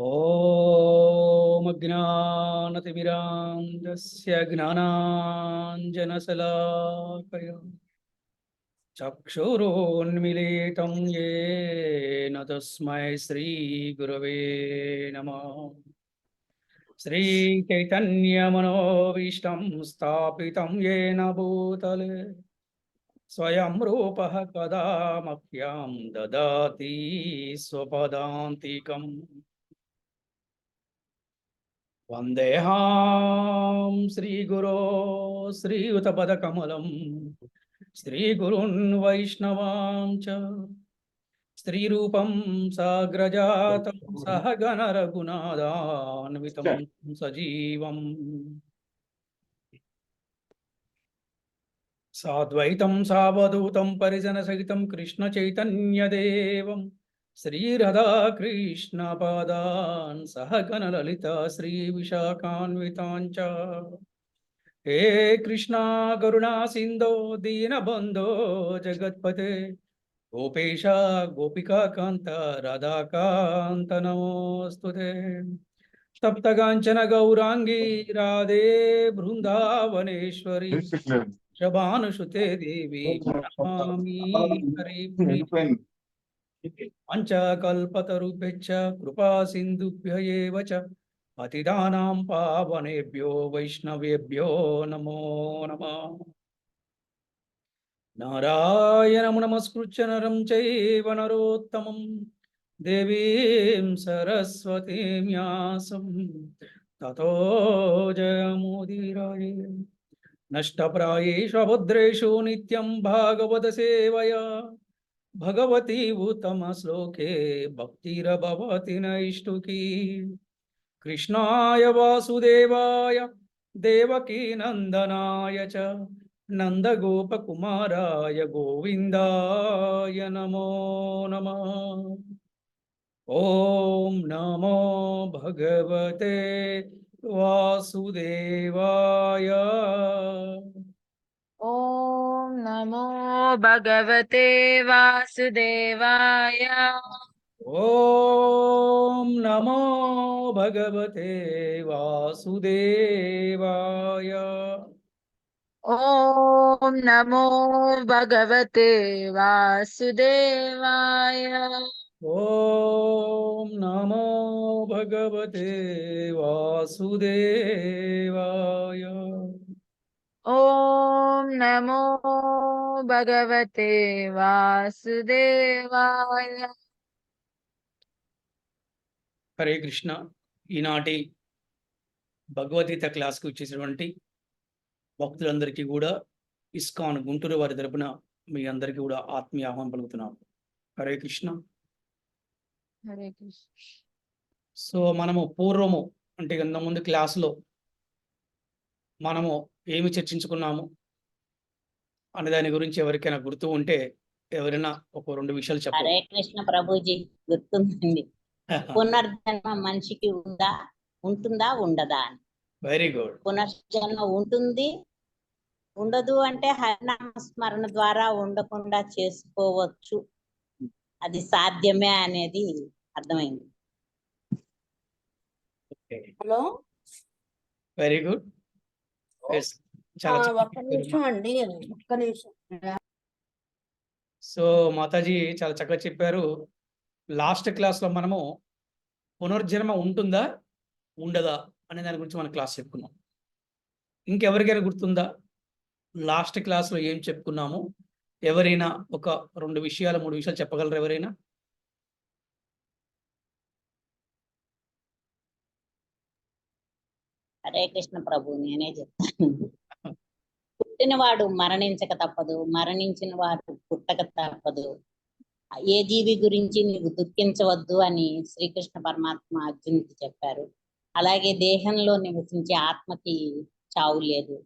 ॐ अज्ञानतिमिरान्धस्य ज्ञानाञ्जनशलाकया चक्षुरुन्मीलितं येन तस्मै श्रीगुरवे नमः। श्रीचैतन्यमनोभीष्टं स्थापितं येन भूतले स्वयं रूपः कदा मह्यं ददाति स्वपदान्तिकम्। वन्देऽहं श्रीगुरो श्रीयुतपदकमलं श्रीगुरुन् वैष्णवां च स्त्रीरूपं साग्रजातं सहगणरघुनाथान्वितं सजीवम् साद्वैतं सावधूतं परिजनसहितं कृष्णचैतन्यदेवं श्रीराधाकृष्णपादान् सहगणललिता श्रीविशाखान्विताञ्च। हे कृष्णा करुणा सिन्धो दीनबन्धो जगत्पते गोपेश गोपिकान्त राधाकान्त नमोऽस्तुते। तप्तकाञ्चन गौरांगी राधे बृन्दावनेश्वरी शभानुसुते देवी प्रणमामि हरिप्रिये। पञ्चकल्पतरुभ्यश्च कृपा सिन्धुभ्य एव च पतितानां पावनेभ्यो वैष्णवेभ्यो नमो नमः। नारायणं नमस्कृत्य नरं चैव नरोत्तमं देवीं सरस्वतीं व्यासं ततो जयमुदीरये। नष्टप्रायेषु अभद्रेषु नित्यं भागवत सेवया भगवती उत्तमश्लोके भक्तिर्भवति नैष्टुकी। कृष्णाय वासुदेवाय देवकी नंदनाय च नन्दगोपकुमाराय गोविन्दाय नमो नमः। ॐ नमो भगवते वासुदेवाय। ॐ नमो भगवते वासुदेवाय। ॐ नमो भगवते वासुदेवाय। ॐ नमो भगवते वासुदेवाय। ॐ नमो भगवते वासुदेवाय। ॐ नमो भगवते वासुदेवाय। హరే కృష్ణ. ఈనాటి భగవద్గీత క్లాస్కి వచ్చేసినటువంటి భక్తులందరికీ కూడా ఇస్కాన్ గుంటూరు వారి తరపున మీ అందరికీ కూడా ఆత్మీయ ఆహ్వానం పలుకుతున్నాం. హరే కృష్ణ. హరే కృష్ణ. సో మనము పూర్వము అంటే ముందు క్లాసులో మనము ఏమి చర్చించుకున్నాము అనే దాని గురించి ఎవరికైనా గుర్తు ఉంటే ఎవరైనా ఒక రెండు విషయాలు చెప్పండి. హరే కృష్ణ ప్రభుజీ, గుర్తుందండి. పునర్జన్మ మనిషికి ఉంటుందా ఉండదా అని. Very good. పునర్జన్మ ఉంటుంది, ఉండదు అంటే హరినామ స్మరణ ద్వారా ఉండకుండా చేసుకోవచ్చు, అది సాధ్యమే అనేది అర్థమైంది. Hello, very good. ఒక్క నిమిషం అండి, ఒక్క నిమిషం. సో మాతాజీ చాలా చక్కగా చెప్పారు. లాస్ట్ క్లాస్లో మనము పునర్జన్మ ఉంటుందా ఉండదా అనే దాని గురించి మనం క్లాస్ చెప్పుకున్నాం. ఇంకెవరికైనా గుర్తుందా లాస్ట్ క్లాస్లో ఏం చెప్పుకున్నాము? ఎవరైనా ఒక రెండు విషయాలు మూడు విషయాలు చెప్పగలరు ఎవరైనా? హరే కృష్ణ ప్రభు, నేనే చెప్తాను. పుట్టినవాడు మరణించక తప్పదు, మరణించిన వాడు పుట్టక తప్పదు. ఏ జీవి గురించి నీవు దుఃఖించవద్దు అని శ్రీకృష్ణ పరమాత్మ అర్జునుడికి చెప్పారు. అలాగే దేహంలో నివసించే ఆత్మకి చావు లేదు.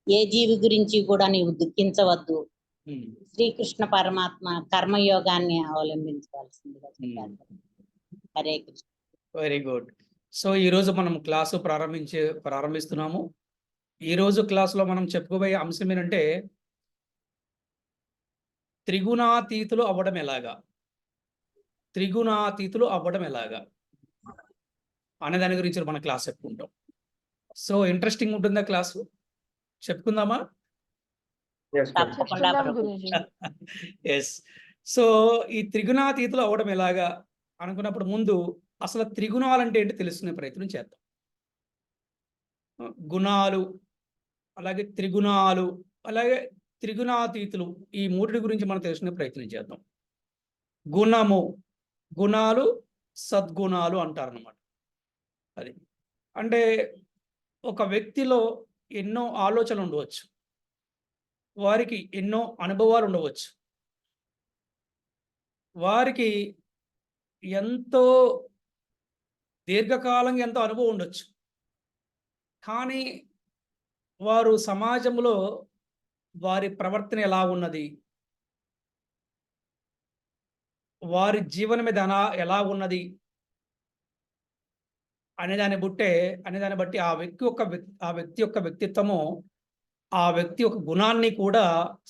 ఏ జీవి గురించి కూడా నీవు దుఃఖించవద్దు. శ్రీకృష్ణ పరమాత్మ కర్మయోగాన్ని అవలంబించవలసిందిగా చెప్పారు. Hare Krishna. Very good. So ఈరోజు మనం క్లాసు ప్రారంభిస్తున్నాము. ఈరోజు క్లాసులో మనం చెప్పుకోబోయే అంశం ఏంటంటే త్రిగుణాతీతులు అవ్వడం ఎలాగా. అనే దాని గురించి మన క్లాస్ చెప్పుకుంటాం. సో ఇంట్రెస్టింగ్ ఉంటుందా క్లాసు? చెప్పుకుందామా? తప్పకుండా చెప్పుకుందాం ప్రభు. గురూజీ. ఎస్. సో ఈ త్రిగుణాతీతులు అవడం ఎలాగా అనుకున్నప్పుడు ముందు అసలు త్రిగుణాలు అంటే ఏంటి తెలుసుకునే ప్రయత్నం చేద్దాం. గుణాలు, అలాగే త్రిగుణాలు, అలాగే త్రిగుణాతీతులు, ఈ మూడిటి గురించి మనం తెలుసుకునే ప్రయత్నం చేద్దాం. గుణము, గుణాలు, సద్గుణాలు అంటారన్నమాట. అది అంటే ఒక వ్యక్తిలో ఎన్నో ఆలోచనలు ఉండవచ్చు, వారికి ఎన్నో అనుభవాలు ఉండవచ్చు, వారికి ఎంతో దీర్ఘకాలంగా ఎంతో అనుభవం ఉండొచ్చు. కానీ వారు సమాజంలో వారి ప్రవర్తన ఎలా ఉన్నది, వారి జీవనం మీద ఎలా ఉన్నది అనేదాన్ని బట్టి ఆ వ్యక్తి యొక్క వ్యక్తిత్వము, ఆ వ్యక్తి యొక్క గుణాన్ని కూడా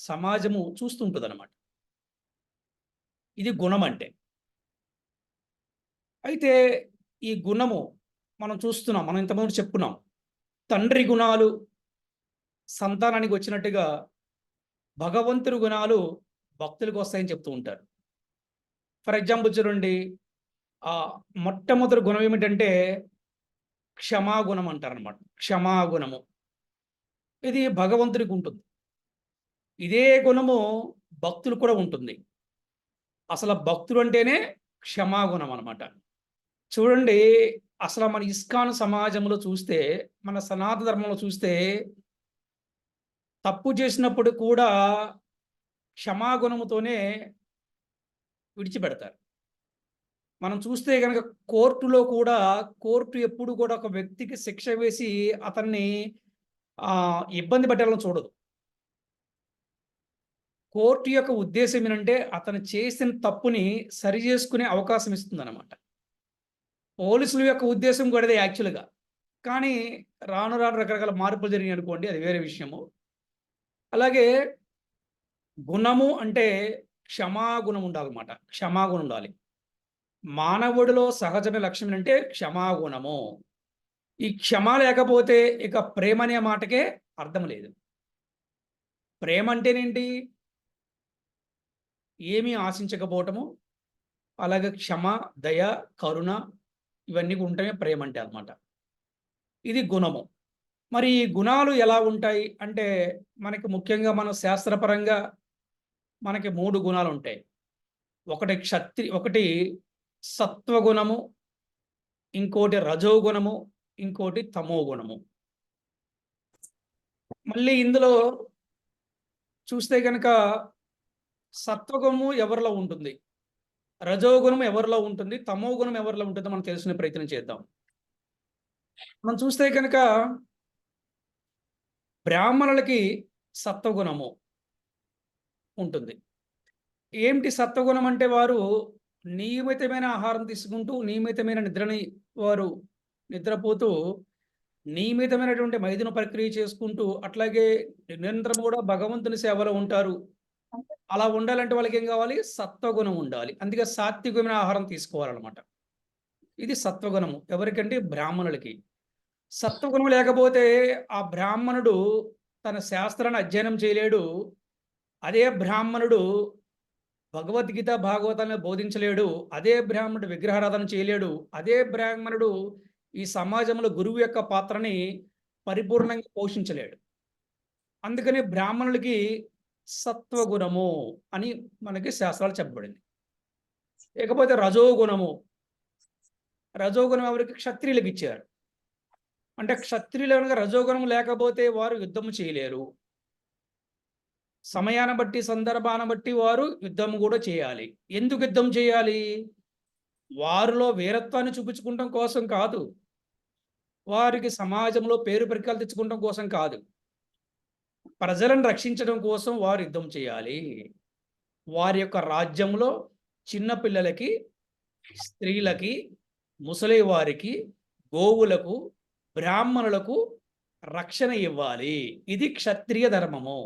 సమాజము చూస్తుంటుంది అన్నమాట. ఇది గుణం అంటే. అయితే ఈ గుణము మనం చూస్తున్నాం, మనం ఇంతకుముందు చెప్పుకున్నాం. తండ్రి గుణాలు సంతానానికి వచ్చినట్టుగా భగవంతుడి గుణాలు భక్తులకు వస్తాయని చెప్తూ ఉంటారు. ఫర్ ఎగ్జాంపుల్ చూడండి, మొట్టమొదటి గుణం ఏమిటంటే క్షమాగుణం అంటారనమాట. క్షమాగుణము ఇది భగవంతుడికి ఉంటుంది. ఇదే గుణము భక్తులు కూడా ఉంటుంది. అసలు భక్తుడు అంటేనే క్షమాగుణం అనమాట. చూడండి, అసలు మన ఇస్కాన్ సమాజంలో చూస్తే, మన సనాతన ధర్మంలో చూస్తే, తప్పు చేసినప్పుడు కూడా క్షమాగుణముతోనే విడిచిపెడతారు. మనం చూస్తే కనుక కోర్టులో కూడా, కోర్టు ఎప్పుడు కూడా ఒక వ్యక్తికి శిక్ష వేసి అతన్ని ఇబ్బంది పెట్టాలని చూడదు. కోర్టు యొక్క ఉద్దేశం ఏంటంటే అతను చేసిన తప్పుని సరి చేసుకునే అవకాశం ఇస్తుంది అన్నమాట. పోలీసుల యొక్క ఉద్దేశం కూడా అదే యాక్చువల్గా. కానీ రాను రాను రకరకాల మార్పులు జరిగినాయి అనుకోండి, అది వేరే విషయము. అలాగే గుణము అంటే క్షమాగుణం ఉండాలన్నమాట. క్షమాగుణం ఉండాలి. మానవుడిలో సహజమైన లక్ష్యం ఏంటంటే క్షమాగుణము. ఈ క్షమ లేకపోతే ఇక ప్రేమ అనే మాటకే అర్థం లేదు. ప్రేమ అంటేనేంటి? ఏమీ ఆశించకపోవటము, అలాగే క్షమ, దయ, కరుణ, ఇవన్నీ ఉంటమే ప్రేమ అంటే అన్నమాట. ఇది గుణము. మరి ఈ గుణాలు ఎలా ఉంటాయి అంటే, మనకి ముఖ్యంగా మనం శాస్త్రపరంగా మనకి 3 గుణాలు ఉంటాయి. ఒకటి సత్వగుణము, ఇంకోటి రజోగుణము, ఇంకోటి తమో గుణము. మళ్ళీ ఇందులో చూస్తే కనుక సత్వగుణము ఎవరిలో ఉంటుంది, రజోగుణం ఎవరిలో ఉంటుంది, తమో గుణం ఎవరిలో ఉంటుందో మనం తెలుసుకునే ప్రయత్నం చేద్దాం. మనం చూస్తే కనుక బ్రాహ్మణులకి సత్వగుణము ఉంటుంది. ఏమిటి సత్వగుణం అంటే, వారు నియమితమైన ఆహారం తీసుకుంటూ, నియమితమైన వారు నిద్రపోతూ, నియమితమైనటువంటి మైదున ప్రక్రియ చేసుకుంటూ, అట్లాగే నిరంతరం కూడా భగవంతుని సేవలో ఉంటారు. అలా ఉండాలంటే వాళ్ళకి ఏం కావాలి? సత్వగుణం ఉండాలి. అందుకే సాత్వికమైన ఆహారం తీసుకోవాలన్నమాట. ఇది సత్వగుణము. ఎవరికంటే? బ్రాహ్మణులకి. సత్వగుణం లేకపోతే ఆ బ్రాహ్మణుడు తన శాస్త్రాన్ని అధ్యయనం చేయలేడు. అదే బ్రాహ్మణుడు భగవద్గీత, భాగవతాన్ని బోధించలేడు. అదే బ్రాహ్మణుడు విగ్రహారాధన చేయలేడు. అదే బ్రాహ్మణుడు ఈ సమాజంలో గురువు యొక్క పాత్రని పరిపూర్ణంగా పోషించలేడు. అందుకని బ్రాహ్మణులకి సత్వగుణము అని మనకి శాస్త్రాలు చెప్పబడింది. ఇకపోతే రజోగుణము. రజోగుణం ఎవరికి? క్షత్రియులకు ఇచ్చారు. అంటే క్షత్రియులు కనుక రజోగుణం లేకపోతే వారు యుద్ధము చేయలేరు. సమయాన్ని బట్టి, సందర్భాన్ని బట్టి వారు యుద్ధం కూడా చేయాలి. ఎందుకు యుద్ధం చేయాలి? వారిలో వీరత్వాన్ని చూపించుకోవడం కోసం కాదు, వారికి సమాజంలో పేరు ప్రఖ్యాలు తెచ్చుకోవడం కోసం కాదు, ప్రజలను రక్షించడం కోసం వారు యుద్ధం చేయాలి. వారి యొక్క రాజ్యంలో చిన్నపిల్లలకి, స్త్రీలకి, ముసలి వారికి, గోవులకు, బ్రాహ్మణులకు రక్షణ ఇవ్వాలి. ఇది క్షత్రియ ధర్మము.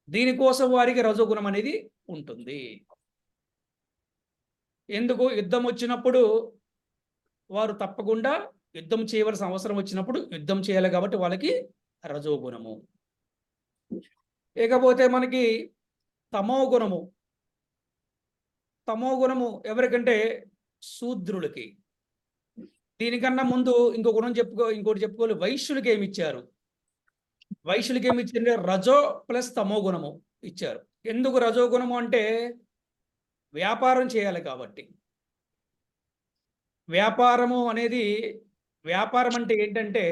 దీనికోసం వారికి రజోగుణం అనేది ఉంటుంది. ఎందుకు? యుద్ధం వచ్చినప్పుడు వారు తప్పకుండా యుద్ధం చేయవలసిన అవసరం వచ్చినప్పుడు యుద్ధం చేయాలి కాబట్టి వాళ్ళకి రజోగుణము. ఇకపోతే మనకి తమో గుణము. తమో గుణము ఎవరికంటే శూద్రులకి. దీనికన్నా ముందు ఇంకోటి చెప్పుకోవాలి. వైశ్యులకి ఏమి ఇచ్చారు? వైశ్యులకి ఏమి ఇచ్చారంటే రజో ప్లస్ తమో గుణము ఇచ్చారు. ఎందుకు రజో గుణము అంటే వ్యాపారం చేయాలి కాబట్టి. వ్యాపారం అంటే ఏంటంటే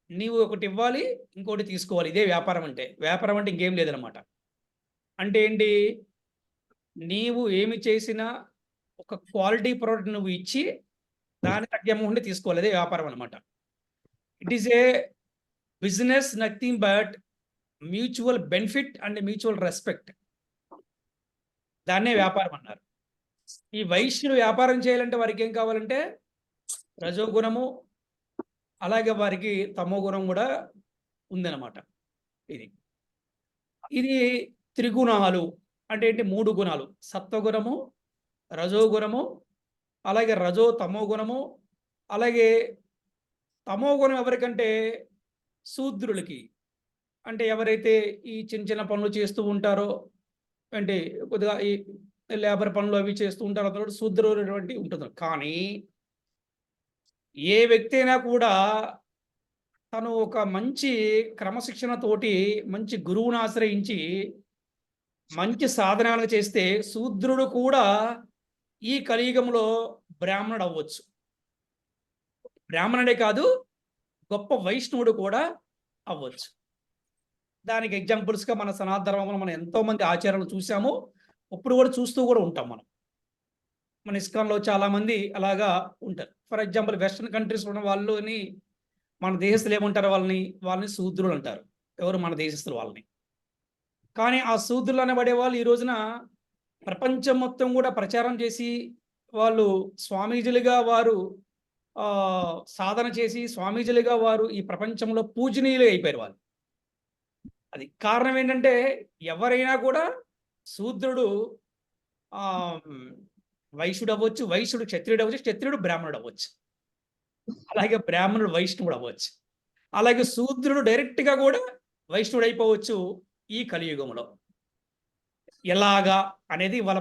నీవు ఒకటి ఇవ్వాలి, ఇంకోటి తీసుకోవాలి. ఇదే వ్యాపారం అంటే. వ్యాపారం అంటే ఇంకేం లేదనమాట. అంటే ఏంటి? నీవు ఏమి చేసినా ఒక క్వాలిటీ ప్రోడక్ట్ నువ్వు ఇచ్చి దాని తగ్గ అమౌంట్ తీసుకోవాలి. అదే వ్యాపారం అనమాట. It is a business, nothing but mutual benefit and mutual respect. దాన్నే వ్యాపారం అన్నారు. ఈ వైశ్యులు వ్యాపారం చేయాలంటే వారికి ఏం కావాలంటే రజోగుణము, అలాగే వారికి తమో గుణం కూడా ఉందన్నమాట. ఇది త్రిగుణాలు అంటే ఏంటి? 3 గుణాలు. సత్వగుణము, రజోగుణము, అలాగే రజో తమో గుణము. అలాగే తమో గుణం ఎవరికంటే శూద్రులకి. అంటే ఎవరైతే ఈ చిన్న చిన్న పనులు చేస్తూ ఉంటారో, అంటే కొద్దిగా ఈ లేబర్ పనులు అవి చేస్తూ ఉంటారో అతను శూద్రులటువంటి ఉంటుంది. కానీ ఏ వ్యక్తి అయినా కూడా తను ఒక మంచి క్రమశిక్షణతోటి మంచి గురువుని ఆశ్రయించి మంచి సాధనాలు చేస్తే శూద్రుడు కూడా ఈ కలియుగంలో బ్రాహ్మణుడు అవ్వచ్చు. బ్రాహ్మణుడే కాదు, గొప్ప వైష్ణవుడు కూడా అవ్వచ్చు. దానికి ఎగ్జాంపుల్స్గా మన సనాతన ధర్మంలో మనం ఎంతోమంది ఆచారాలు చూసాము, ఇప్పుడు కూడా చూస్తూ కూడా ఉంటాం. మన ఇస్కాన్లో చాలామంది అలాగా ఉంటారు. ఫర్ ఎగ్జాంపుల్ వెస్ట్రన్ కంట్రీస్ ఉన్న వాళ్ళని మన దేశస్తులు ఏమంటారు? వాళ్ళని శూద్రులు అంటారు. ఎవరు? మన దేశస్తులు వాళ్ళని. కానీ ఆ శూద్రులు అనబడే వాళ్ళు ఈ రోజున ప్రపంచం మొత్తం కూడా ప్రచారం చేసి వాళ్ళు స్వామీజీలుగా వారు సాధన చేసి స్వామీజీలుగా వారు ఈ ప్రపంచంలో పూజనీయులు అయిపోయారు వాళ్ళు. అది కారణం ఏంటంటే ఎవరైనా కూడా శూద్రుడు వైశ్యుడు అవ్వచ్చు, వైశ్యుడు క్షత్రియుడు అవ్వచ్చు, క్షత్రియుడు బ్రాహ్మణుడు అవ్వచ్చు, అలాగే బ్రాహ్మణుడు వైష్ణవుడు అవ్వచ్చు, అలాగే శూద్రుడు డైరెక్ట్గా కూడా వైష్ణవుడు అయిపోవచ్చు ఈ కలియుగంలో. ఎలాగా అనేది ఇవాళ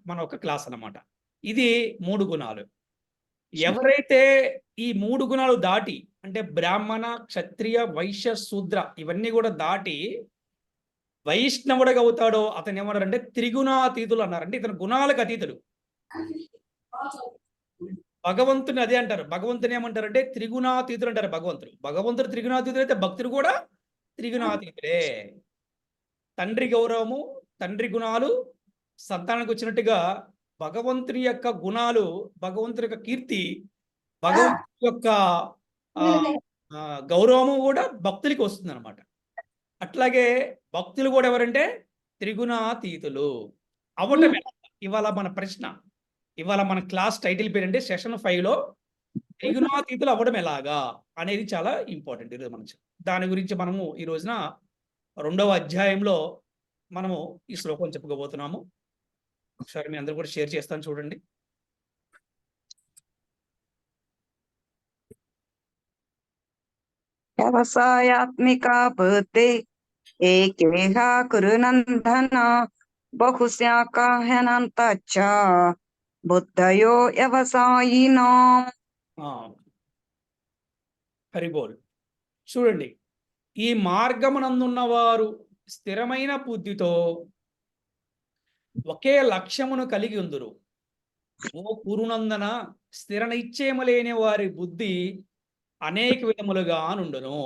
మన ఒక క్లాస్ అన్నమాట. ఇది 3 గుణాలు. ఎవరైతే ఈ 3 గుణాలు దాటి, అంటే బ్రాహ్మణ, క్షత్రియ, వైశ్య, శూద్ర ఇవన్నీ కూడా దాటి వైష్ణవుడిగా అవుతాడో అతను ఏమన్నారంటే త్రిగుణాతీతులు అన్నారు. అంటే ఇతను గుణాలకు అతీతుడు. భగవంతుని అదే అంటారు. భగవంతుని ఏమంటారంటే త్రిగుణాతీతులు అంటారు. భగవంతుడు త్రిగుణాతీతులు అయితే భక్తుడు కూడా త్రిగుణాతీతులే. తండ్రి గౌరవము, తండ్రి గుణాలు సంతానానికి వచ్చినట్టుగా భగవంతుని యొక్క గుణాలు, భగవంతుని యొక్క కీర్తి, భగవంతుని యొక్క గౌరవము కూడా భక్తులకి వస్తుంది అనమాట. అట్లాగే భక్తులు కూడా ఎవరంటే త్రిగుణాతీతులు అవ్వటం. ఇవాళ మన ప్రశ్న, ఇవాళ మన క్లాస్ టైటిల్ పేరు అంటే సెషన్ 5లో త్రిగుణాతీతులు అవ్వడం ఎలాగా అనేది చాలా ఇంపార్టెంట్. ఈరోజు మనం దాని గురించి మనము ఈ రోజున 2వ అధ్యాయంలో మనము ఈ శ్లోకం చెప్పుకోబోతున్నాము. ఒకసారి మీ అందరూ కూడా షేర్ చేస్తాను చూడండి. వ్యవసాయాత్మికా బుద్ధి ఏకేహ కురునందన బహుశాఖాహ్యనంతచ్చ బుద్ధయో వ్యవసాయినాం. హరిబోల్. చూడండి, ఈ మార్గమునందున్న వారు స్థిరమైన బుద్ధితో ఒకే లక్ష్యమును కలిగి ఉందురు. ఓ కురునందన, స్థిర నిశ్చయము లేని వారి బుద్ధి అనేక విధములుగా నుండును.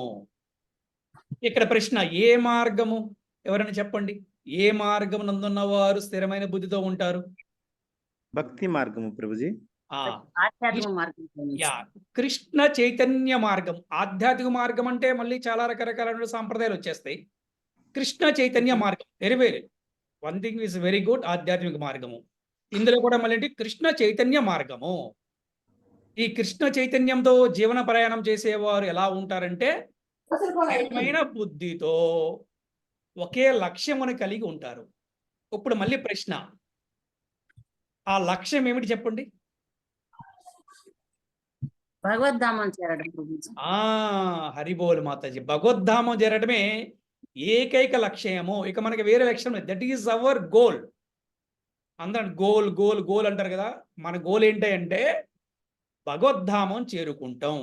ఇక్కడ ప్రశ్న, ఏ మార్గము? ఎవరైనా చెప్పండి. ఏ మార్గమునందున్న వారు స్థిరమైన బుద్ధితో ఉంటారు? భక్తి మార్గము ప్రభుజీ. ఆధ్యాత్మిక మార్గం. కృష్ణ చైతన్య మార్గం. ఆధ్యాత్మిక మార్గం అంటే మళ్ళీ చాలా రకరకాల సాంప్రదాయాలు వచ్చేస్తాయి. కృష్ణ చైతన్య మార్గం వేరే వేరే. One thing is very good, ఆధ్యాత్మిక మార్గము. ఇందులో కూడా మళ్ళీ ఏంటి? కృష్ణ చైతన్య మార్గము. ఈ కృష్ణ చైతన్యంతో జీవన ప్రయాణం చేసేవారు ఎలా ఉంటారంటే స్థిరమైన బుద్ధితో ఒకే లక్ష్యమును కలిగి ఉంటారు. ఇప్పుడు మళ్ళీ ప్రశ్న, ఆ లక్ష్యం ఏమిటి చెప్పండి? భగవద్ధామం చేరడం గురించి. హరిబోల్ మాతాజీ, భగవద్ధామం చేరడమే ఏకైక లక్ష్యము. ఇక మనకి వేరే లక్ష్యం లేదు. That is our goal. అందరం గోల్ గోల్ గోల్ అంటారు కదా, మన గోల్ ఏంటి అంటే భగవద్ధామం చేరుకుంటాం.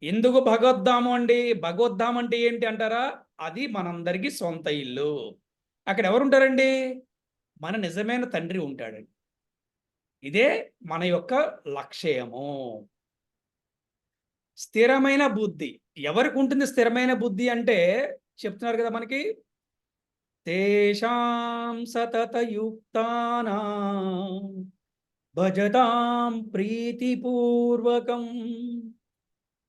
ఎందుకు భగవద్ధామం అండి? భగవద్ధామం అంటే ఏంటి అంటారా? అది మనందరికీ సొంత ఇల్లు. అక్కడ ఎవరు ఉంటారండి? మన నిజమైన తండ్రి ఉంటాడండి. ఇదే మన యొక్క లక్ష్యము. స్థిరమైన బుద్ధి ఎవరికి ఉంటుంది? స్థిరమైన బుద్ధి అంటే చెప్తున్నారు కదా మనకి, తేషాం సతతయుక్తానాం భజతాం ప్రీతిపూర్వకం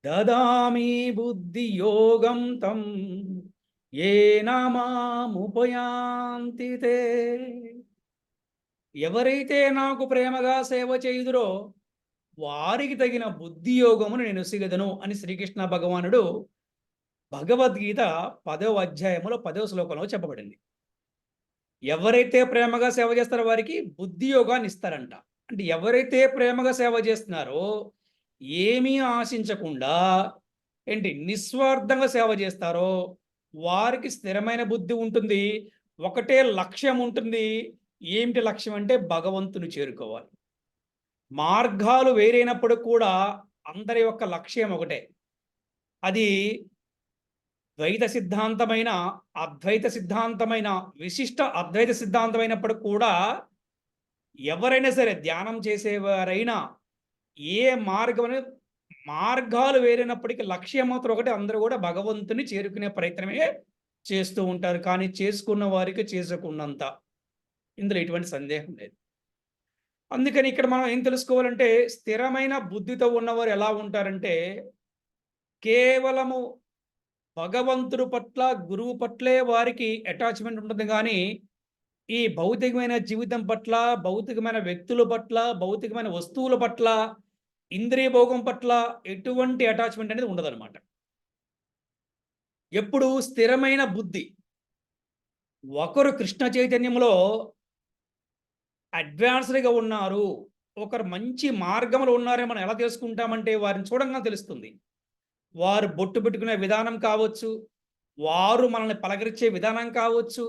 దదామి బుద్ధి యోగం తం ఏన మాముపయాంతి తే. ఎవరైతే నాకు ప్రేమగా సేవ చేయుదురో వారికి తగిన బుద్ధి యోగమును నేను సిగదను అని శ్రీకృష్ణ భగవానుడు భగవద్గీత 10వ అధ్యాయములో 10వ శ్లోకంలో చెప్పబడింది. ఎవరైతే ప్రేమగా సేవ చేస్తారో వారికి బుద్ధి యోగాన్ని ఇస్తారంట. అంటే ఎవరైతే ప్రేమగా సేవ చేస్తున్నారో, ఏమీ ఆశించకుండా ఏంటి నిస్వార్థంగా సేవ చేస్తారో వారికి స్థిరమైన బుద్ధి ఉంటుంది. ఒకటే లక్ష్యం ఉంటుంది. ఏమిటి లక్ష్యం అంటే భగవంతుని చేరుకోవాలి. మార్గాలు వేరైనప్పుడు కూడా అందరి యొక్క లక్ష్యం ఒకటే. అది ద్వైత సిద్ధాంతమైన, అద్వైత సిద్ధాంతమైన, విశిష్ట అద్వైత సిద్ధాంతమైనప్పుడు కూడా ఎవరైనా సరే, ధ్యానం చేసేవారైనా ఏ మార్గాలు వేరైనప్పటికీ లక్ష్యం మాత్రం ఒకటి. అందరూ కూడా భగవంతుని చేరుకునే ప్రయత్నమే చేస్తూ ఉంటారు. కానీ చేసుకున్న వారికి చేసుకున్నంత ఇందులో ఎటువంటి సందేహం లేదు. అందుకని ఇక్కడ మనం ఏం తెలుసుకోవాలంటే, స్థిరమైన బుద్ధితో ఉన్నవారు ఎలా ఉంటారంటే కేవలము భగవంతుడు పట్ల, గురువు పట్లే వారికి అటాచ్మెంట్ ఉంటుంది. కానీ ఈ భౌతికమైన జీవితం పట్ల, భౌతికమైన వ్యక్తుల పట్ల, భౌతికమైన వస్తువుల పట్ల, ఇంద్రియ భోగం పట్ల ఎటువంటి అటాచ్మెంట్ అనేది ఉండదన్నమాట. ఎప్పుడు స్థిరమైన బుద్ధి. ఒకరు కృష్ణ చైతన్యంలో అడ్వాన్స్డ్గా ఉన్నారు, ఒకరు మంచి మార్గంలో ఉన్నారని మనం ఎలా తెలుసుకుంటామంటే వారిని చూడంగా తెలుస్తుంది. వారు బొట్టు పెట్టుకునే విధానం కావచ్చు, వారు మనల్ని పలకరించే విధానం కావచ్చు,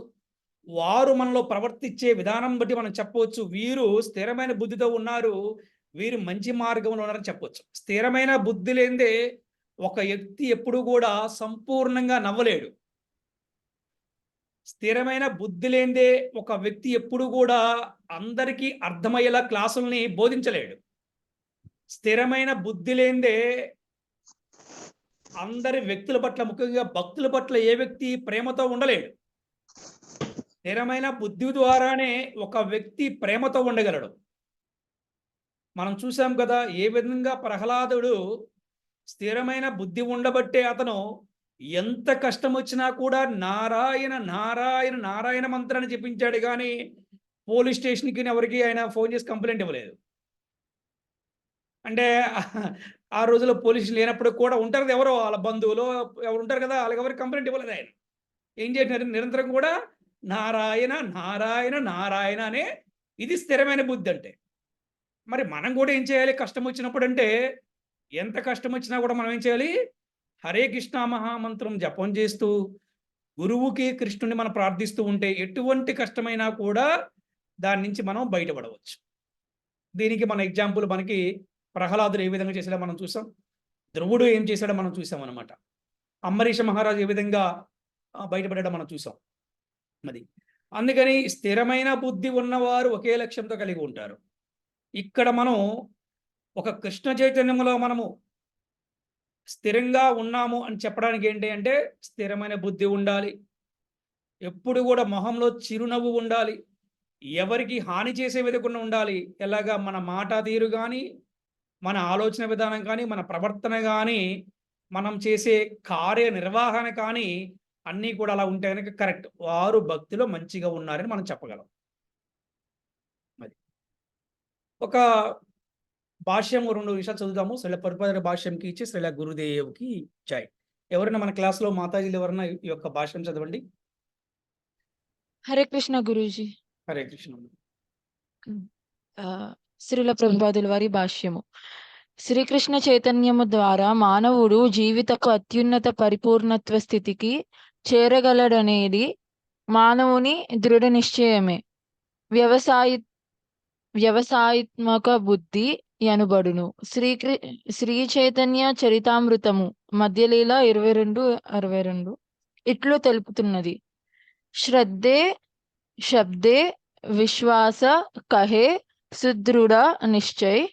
వారు మనలో ప్రవర్తించే విధానం బట్టి మనం చెప్పవచ్చు వీరు స్థిరమైన బుద్ధితో ఉన్నారు, వీరు మంచి మార్గంలో ఉన్నారని చెప్పవచ్చు. స్థిరమైన బుద్ధి లేనిదే ఒక వ్యక్తి ఎప్పుడు కూడా సంపూర్ణంగా నవ్వలేడు. స్థిరమైన బుద్ధి లేనిదే ఒక వ్యక్తి ఎప్పుడు కూడా అందరికీ అర్థమయ్యేలా క్లాసుల్ని బోధించలేడు. స్థిరమైన బుద్ధి లేనిదే అందరి వ్యక్తుల పట్ల, ముఖ్యంగా భక్తుల పట్ల ఏ వ్యక్తి ప్రేమతో ఉండలేడు. స్థిరమైన బుద్ధి ద్వారానే ఒక వ్యక్తి ప్రేమతో ఉండగలడు. మనం చూసాం కదా ఏ విధంగా ప్రహ్లాదుడు స్థిరమైన బుద్ధి ఉండబట్టే అతను ఎంత కష్టం వచ్చినా కూడా నారాయణ నారాయణ నారాయణ మంత్రాన్ని జపించాడు. కానీ పోలీస్ స్టేషన్కి ఎవరికి ఆయన ఫోన్ చేసి కంప్లైంట్ ఇవ్వలేదు. అంటే ఆ రోజుల్లో పోలీసులు లేనప్పుడు కూడా ఉంటారు కదా, ఎవరో వాళ్ళ బంధువులు ఎవరు ఉంటారు కదా, వాళ్ళకి ఎవరికి కంప్లైంట్ ఇవ్వలేదు. ఆయన ఏం చేసినారు? నిరంతరం కూడా నారాయణ నారాయణ నారాయణ అనే ఇది స్థిరమైన బుద్ధి అంటే. మరి మనం కూడా ఏం చేయాలి కష్టం వచ్చినప్పుడు అంటే? ఎంత కష్టం వచ్చినా కూడా మనం ఏం చేయాలి? హరే కృష్ణ మహామంత్రం జపం చేస్తూ గురువుకి, కృష్ణుని మనం ప్రార్థిస్తూ ఉంటే ఎటువంటి కష్టమైనా కూడా దాని నుంచి మనం బయటపడవచ్చు. దీనికి మన ఎగ్జాంపుల్ మనకి ప్రహ్లాదుడు ఏ విధంగా చేసాడో మనం చూసాం, ధ్రువుడు ఏం చేశాడో మనం చూసాం అనమాట. అంబరీష మహారాజు ఏ విధంగా బయటపడాడో మనం చూసాం. అది అందుకని స్థిరమైన బుద్ధి ఉన్నవారు ఒకే లక్ష్యంతో కలిగి ఉంటారు. ఇక్కడ మనం ఒక కృష్ణ చైతన్యంలో మనము స్థిరంగా ఉన్నాము అని చెప్పడానికి ఏంటి అంటే స్థిరమైన బుద్ధి ఉండాలి, ఎప్పుడు కూడా మొహంలో చిరునవ్వు ఉండాలి, ఎవరికి హాని చేసే విధంగా ఉండాలి. ఎలాగా మన మాట తీరు కానీ, మన ఆలోచన విధానం కానీ, మన ప్రవర్తన కానీ, మనం చేసే కార్యనిర్వహణ కానీ అన్నీ కూడా అలా ఉంటే కనుక కరెక్ట్, వారు భక్తిలో మంచిగా ఉన్నారని మనం చెప్పగలం. అది ఒక భాష్యం 2 విషయాలు చదువుతాము. శ్రీల ప్రభుపాద భాష్యంకి ఇచ్చి శ్రీల గురుదేవ్కి జై. ఎవరైనా మన క్లాస్లో మాతాజీలు ఎవరైనా ఈ యొక్క భాష్యం చదవండి. హరే కృష్ణ గురూజీ. హరే కృష్ణ. శ్రీల ప్రభుపాదుల వారి భాష్యము. శ్రీకృష్ణ చైతన్యము ద్వారా మానవుడు జీవితపు అత్యున్నత పరిపూర్ణత్వ స్థితికి చేరగలడనేది మానవుని దృఢ నిశ్చయమే. వ్యవసాయాత్మక బుద్ధి ఎనుబడును. శ్రీ చైతన్య చరితామృతము మధ్యలీల 22:62 ఇట్లు తెలుపుతున్నది. శ్రద్ధే శబ్దే విశ్వాస కహే సుదృఢ నిశ్చయ్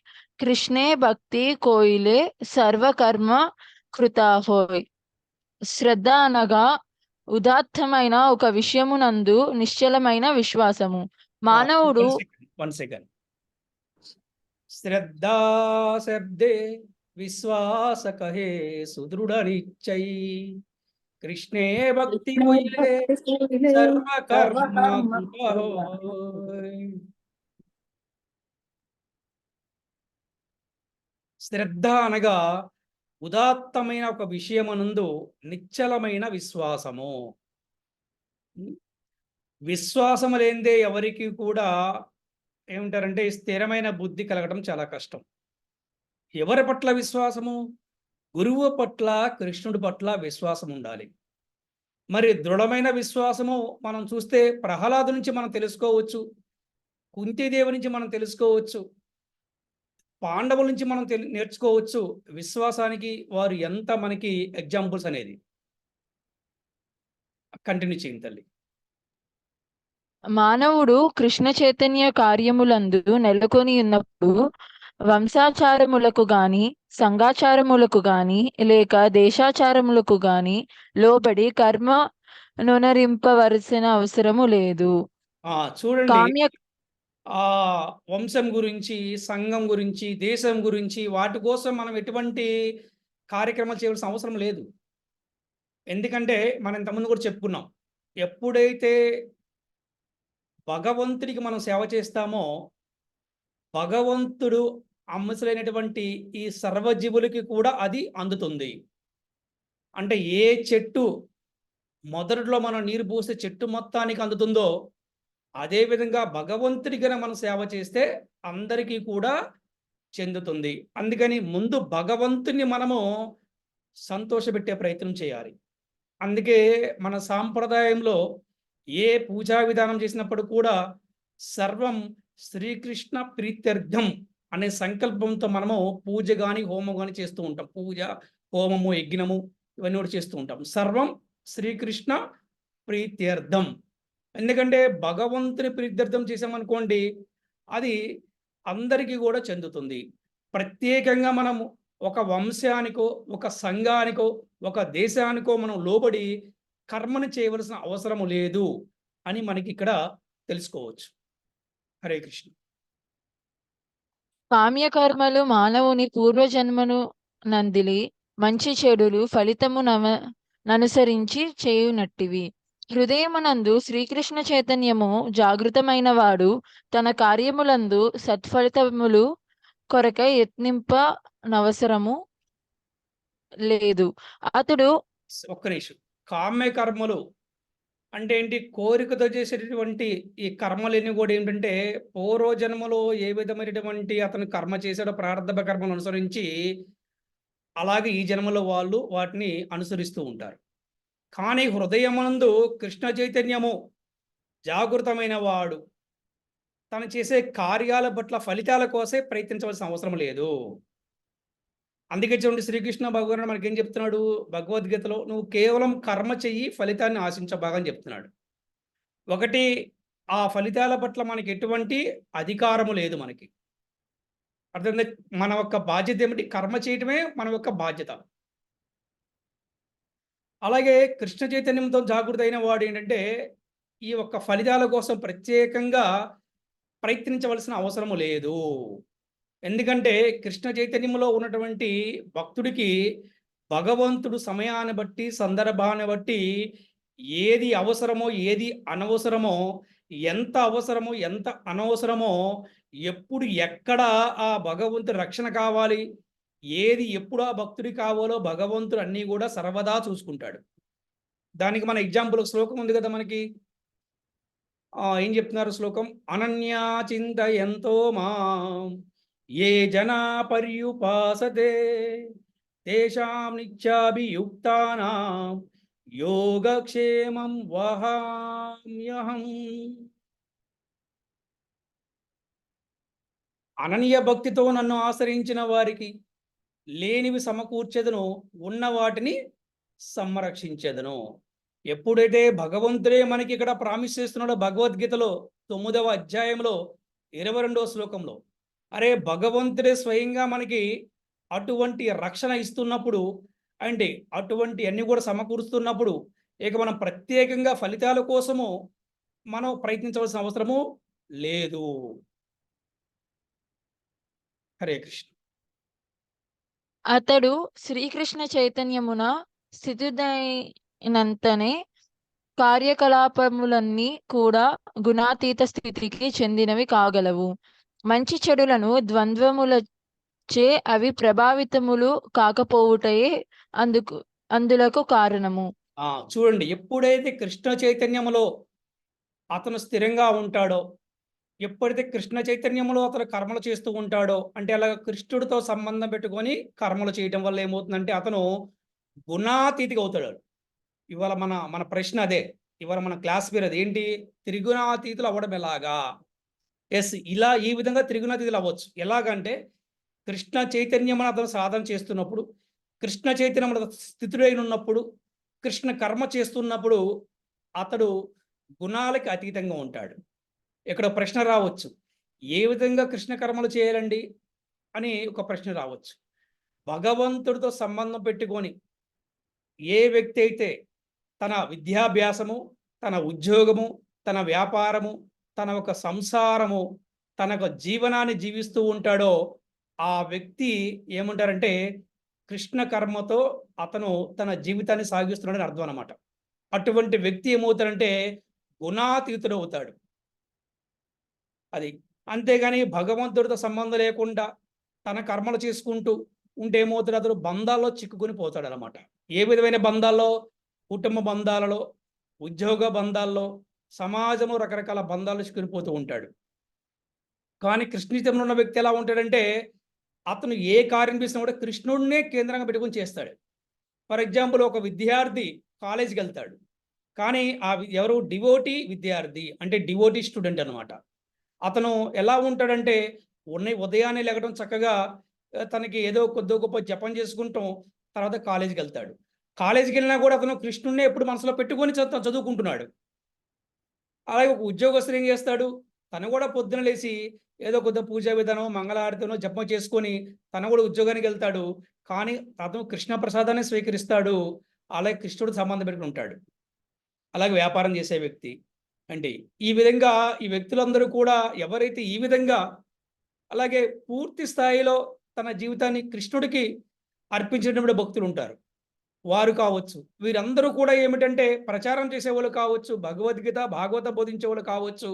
కృష్ణే భక్తి కోయిలే సర్వకర్మ కృతాహోయ్. శ్రద్ధ అనగా ఉదాత్తమైన ఒక విషయమునందు నిశ్చలమైన విశ్వాసము. మానవుడు వన్ సెకండ్. శ్రద్ధా శబ్దే విశ్వాస కహే సుదృఢ నిశ్చై కృష్ణే భక్తి కోయిలే సర్వకర్మ కృతాహోయ్. శ్రద్ధ అనగా ఉదాత్తమైన ఒక విషయమనందు నిశ్చలమైన విశ్వాసము. విశ్వాసము లేనిదే ఎవరికి కూడా ఏమంటారంటే స్థిరమైన బుద్ధి కలగడం చాలా కష్టం. ఎవరి పట్ల విశ్వాసము? గురువు పట్ల, కృష్ణుడి పట్ల విశ్వాసం ఉండాలి. మరి దృఢమైన విశ్వాసము మనం చూస్తే ప్రహ్లాదు నుంచి మనం తెలుసుకోవచ్చు, కుంతీదేవి నుంచి మనం తెలుసుకోవచ్చు, పాండవుల నుంచి మనం నేర్చుకోవచ్చు. విశ్వాసానికి వారు ఎంత మనకి ఎగ్జాంపుల్స్ అనేది. కంటిన్యూ చేయండి తల్లి. మానవుడు కృష్ణ చైతన్య కార్యములందు నెలకొని ఉన్నప్పుడు వంశాచారములకు గాని సంఘాచారములకు గాని లేక దేశాచారములకు గాని లోబడి కర్మ నొనరింపవలసిన అవసరము లేదు. చూడండి, కామ్య ఆ వంశం గురించి, సంఘం గురించి, దేశం గురించి వాటి కోసం మనం ఎటువంటి కార్యక్రమాలు చేయవలసిన అవసరం లేదు. ఎందుకంటే మనం ఇంతకుముందు కూడా చెప్పుకున్నాం, ఎప్పుడైతే భగవంతుడికి మనం సేవ చేస్తామో భగవంతుడు అంశలైనటువంటి ఈ సర్వజీవులకి కూడా అది అందుతుంది. అంటే ఏ చెట్టు మొదటిలో మనం నీరు పోస్తే చెట్టు మొత్తానికి అందుతుందో అదేవిధంగా భగవంతుడికి మనం సేవ చేస్తే అందరికీ కూడా చెందుతుంది. అందుకని ముందు భగవంతుని మనము సంతోషపెట్టే ప్రయత్నం చేయాలి. అందుకే మన సాంప్రదాయంలో ఏ పూజా విధానం చేసినప్పుడు కూడా సర్వం శ్రీకృష్ణ ప్రీత్యర్థం అనే సంకల్పంతో మనము పూజ కానీ హోమం కానీ చేస్తూ ఉంటాం. పూజ, హోమము, యజ్ఞము ఇవన్నీ కూడా చేస్తూ ఉంటాం. సర్వం శ్రీకృష్ణ ప్రీత్యర్థం. ఎందుకంటే భగవంతుని ప్రీత్యర్థం చేసామనుకోండి అది అందరికీ కూడా చెందుతుంది. ప్రత్యేకంగా మనము ఒక వంశానికో, ఒక సంఘానికో, ఒక దేశానికో మనం లోబడి కర్మను చేయవలసిన అవసరము లేదు అని మనకి ఇక్కడ తెలుసుకోవచ్చు. హరే కృష్ణ. కామ్యకర్మలు మానవుని పూర్వజన్మను నందిలి మంచి చెడులు ఫలితము ననుసరించి చేయునట్టివి. హృదయమునందు శ్రీకృష్ణ చైతన్యము జాగృతమైన వాడు తన కార్యములందు సత్ఫలితములు కొరకై యత్నింపనవసరము లేదు. అతడు ఒక్క నిమిషం. కామ్య కర్మలు అంటే ఏంటి? కోరికతో చేసేటటువంటి ఈ కర్మలన్నీ కూడా ఏంటంటే పూర్వజన్మలో ఏ విధమైనటువంటి అతను కర్మ చేశాడో ప్రారంభ కర్మను అనుసరించి అలాగే ఈ జన్మలో వాళ్ళు వాటిని అనుసరిస్తూ ఉంటారు. కానీ హృదయమునందు కృష్ణ చైతన్యము జాగృతమైన వాడు తను చేసే కార్యాల పట్ల ఫలితాల కోసే ప్రయత్నించవలసిన అవసరం లేదు. అందుకే చూడండి, శ్రీకృష్ణ భగవానుడు మనకేం చెప్తున్నాడు భగవద్గీతలో? నువ్వు కేవలం కర్మ చెయ్యి, ఫలితాన్ని ఆశించబాగని చెప్తున్నాడు. ఒకటి, ఆ ఫలితాల పట్ల మనకి ఎటువంటి అధికారము లేదు. మనకి అర్థం. మన యొక్క బాధ్యత ఏమిటి? కర్మ చేయటమే మన యొక్క బాధ్యత. అలాగే కృష్ణ చైతన్యంతో జాగృత అయిన వాడు ఏంటంటే ఈ యొక్క ఫలితాల కోసం ప్రత్యేకంగా ప్రయత్నించవలసిన అవసరము లేదు. ఎందుకంటే కృష్ణ చైతన్యంలో ఉన్నటువంటి భక్తుడికి భగవంతుడు సమయాన్ని బట్టి, సందర్భాన్ని బట్టి ఏది అవసరమో, ఏది అనవసరమో, ఎంత అవసరమో, ఎంత అనవసరమో, ఎప్పుడు ఎక్కడ ఆ భగవంతుడి రక్షణ కావాలి, ఏది ఎప్పుడు ఆ భక్తుడి కావాలో భగవంతుడు అన్నీ కూడా సర్వదా చూసుకుంటాడు. దానికి మన ఎగ్జాంపుల్ శ్లోకం ఉంది కదా మనకి. ఏం చెప్తున్నారు శ్లోకం? అనన్యా చింతయంతో మాం ఏ జనా పర్యుపాసతే తేషాం నిత్యాభియుక్తానాం యోగక్షేమం వహామ్యహం. అననీయ భక్తితో నన్ను ఆశ్రయించిన వారికి లేనివి సమకూర్చెదను, ఉన్న వాటిని సంరక్షించెదను. ఎప్పుడైతే భగవంతుడే మనకి ఇక్కడ ప్రామిస్ చేస్తున్నాడో భగవద్గీతలో 9వ అధ్యాయంలో 22వ శ్లోకంలో, అరే భగవంతుడే స్వయంగా మనకి అటువంటి రక్షణ ఇస్తున్నప్పుడు, అంటే అటువంటి అన్ని కూడా సమకూరుస్తున్నప్పుడు, ఇక మనం ప్రత్యేకంగా ఫలితాల కోసము మనం ప్రయత్నించవలసిన అవసరము లేదు. హరే కృష్ణ. అతడు శ్రీకృష్ణ చైతన్యమున స్థితుడైనంతనే కార్యకలాపములన్నీ కూడా గుణాతీత స్థితికి చెందినవి కాగలవు. మంచి చెడులను ద్వంద్వములచే అవి ప్రభావితములు కాకపోవుటయే అందులకు కారణము. చూడండి, ఎప్పుడైతే కృష్ణ చైతన్యములో అతను స్థిరంగా ఉంటాడో, ఎప్పుడైతే కృష్ణ చైతన్యంలో అతను కర్మలు చేస్తూ ఉంటాడో, అంటే అలా కృష్ణుడితో సంబంధం పెట్టుకొని కర్మలు చేయటం వల్ల ఏమవుతుందంటే అతను గుణాతీతిగా అవుతాడు. ఇవాళ మన ప్రశ్న అదే, ఇవాళ మన క్లాస్ పేరు అది ఏంటి? త్రిగుణాతీతులు అవ్వడం ఎలాగా? ఎస్, ఇలా ఈ విధంగా త్రిగుణాతీతులు అవ్వచ్చు. ఎలాగంటే కృష్ణ చైతన్యం అతను సాధన చేస్తున్నప్పుడు, కృష్ణ చైతన్యం స్థితుడై ఉన్నప్పుడు, కృష్ణ కర్మ చేస్తున్నప్పుడు అతడు గుణాలకి అతీతంగా ఉంటాడు. ఇక్కడ ప్రశ్న రావచ్చు, ఏ విధంగా కృష్ణ కర్మలు చేయాలండి అని ఒక ప్రశ్న రావచ్చు. భగవంతుడితో సంబంధం పెట్టుకొని ఏ వ్యక్తి అయితే తన విద్యాభ్యాసము, తన ఉద్యోగము, తన వ్యాపారము, తన ఒక సంసారము, తన ఒక జీవనాన్ని జీవిస్తూ ఉంటాడో ఆ వ్యక్తి ఏమంటారంటే కృష్ణ కర్మతో అతను తన జీవితాన్ని సాగిస్తున్నాడని అర్థం అన్నమాట. అటువంటి వ్యక్తి ఏమవుతాడంటే గుణాతీతుడు అవుతాడు. అది అంతేగాని భగవంతుడితో సంబంధం లేకుండా తన కర్మలు చేసుకుంటూ ఉంటే ఏమవుతాడు? అతడు బంధాల్లో చిక్కుకొని పోతాడు అన్నమాట. ఏ విధమైన బంధాల్లో? కుటుంబ బంధాలలో, ఉద్యోగ బంధాల్లో, సమాజంలో రకరకాల బంధాలు చిక్కుని పోతూ ఉంటాడు. కానీ కృష్ణితంలో ఉన్న వ్యక్తి ఎలా ఉంటాడంటే అతను ఏ కార్యం చేసినా కూడా కృష్ణుడినే కేంద్రంగా పెట్టుకొని చేస్తాడు. ఫర్ ఎగ్జాంపుల్, ఒక విద్యార్థి కాలేజీకి వెళ్తాడు, కానీ ఎవరు? డివోటీ విద్యార్థి, అంటే డివోటీ స్టూడెంట్ అనమాట. అతను ఎలా ఉంటాడంటే ఉదయాన్నే లేగడం, చక్కగా తనకి ఏదో కొద్ది గొప్ప జపం చేసుకుంటాం, తర్వాత కాలేజీకి వెళ్తాడు. కాలేజీకి వెళ్ళినా కూడా అతను కృష్ణుడినే ఎప్పుడు మనసులో పెట్టుకొని చదువుకుంటున్నాడు. అలాగే ఒక ఉద్యోగస్తులు ఏం చేస్తాడు? తను కూడా పొద్దున లేచి ఏదో కొద్ది పూజా విధానం, మంగళారతినో జపం చేసుకొని తను కూడా ఉద్యోగానికి వెళ్తాడు, కానీ అతను కృష్ణ ప్రసాదాన్ని స్వీకరిస్తాడు. అలాగే కృష్ణుడు సంబంధం పెట్టుకుని ఉంటాడు. అలాగే వ్యాపారం చేసే వ్యక్తి అంటే ఈ విధంగా ఈ వ్యక్తులందరూ కూడా ఎవరైతే ఈ విధంగా అలాగే పూర్తి స్థాయిలో తన జీవితాన్ని కృష్ణుడికి అర్పించినటువంటి భక్తులు ఉంటారు, వారు కావచ్చు. వీరందరూ కూడా ఏమిటంటే ప్రచారం చేసేవాళ్ళు కావచ్చు, భగవద్గీత భాగవత బోధించేవాళ్ళు కావచ్చు,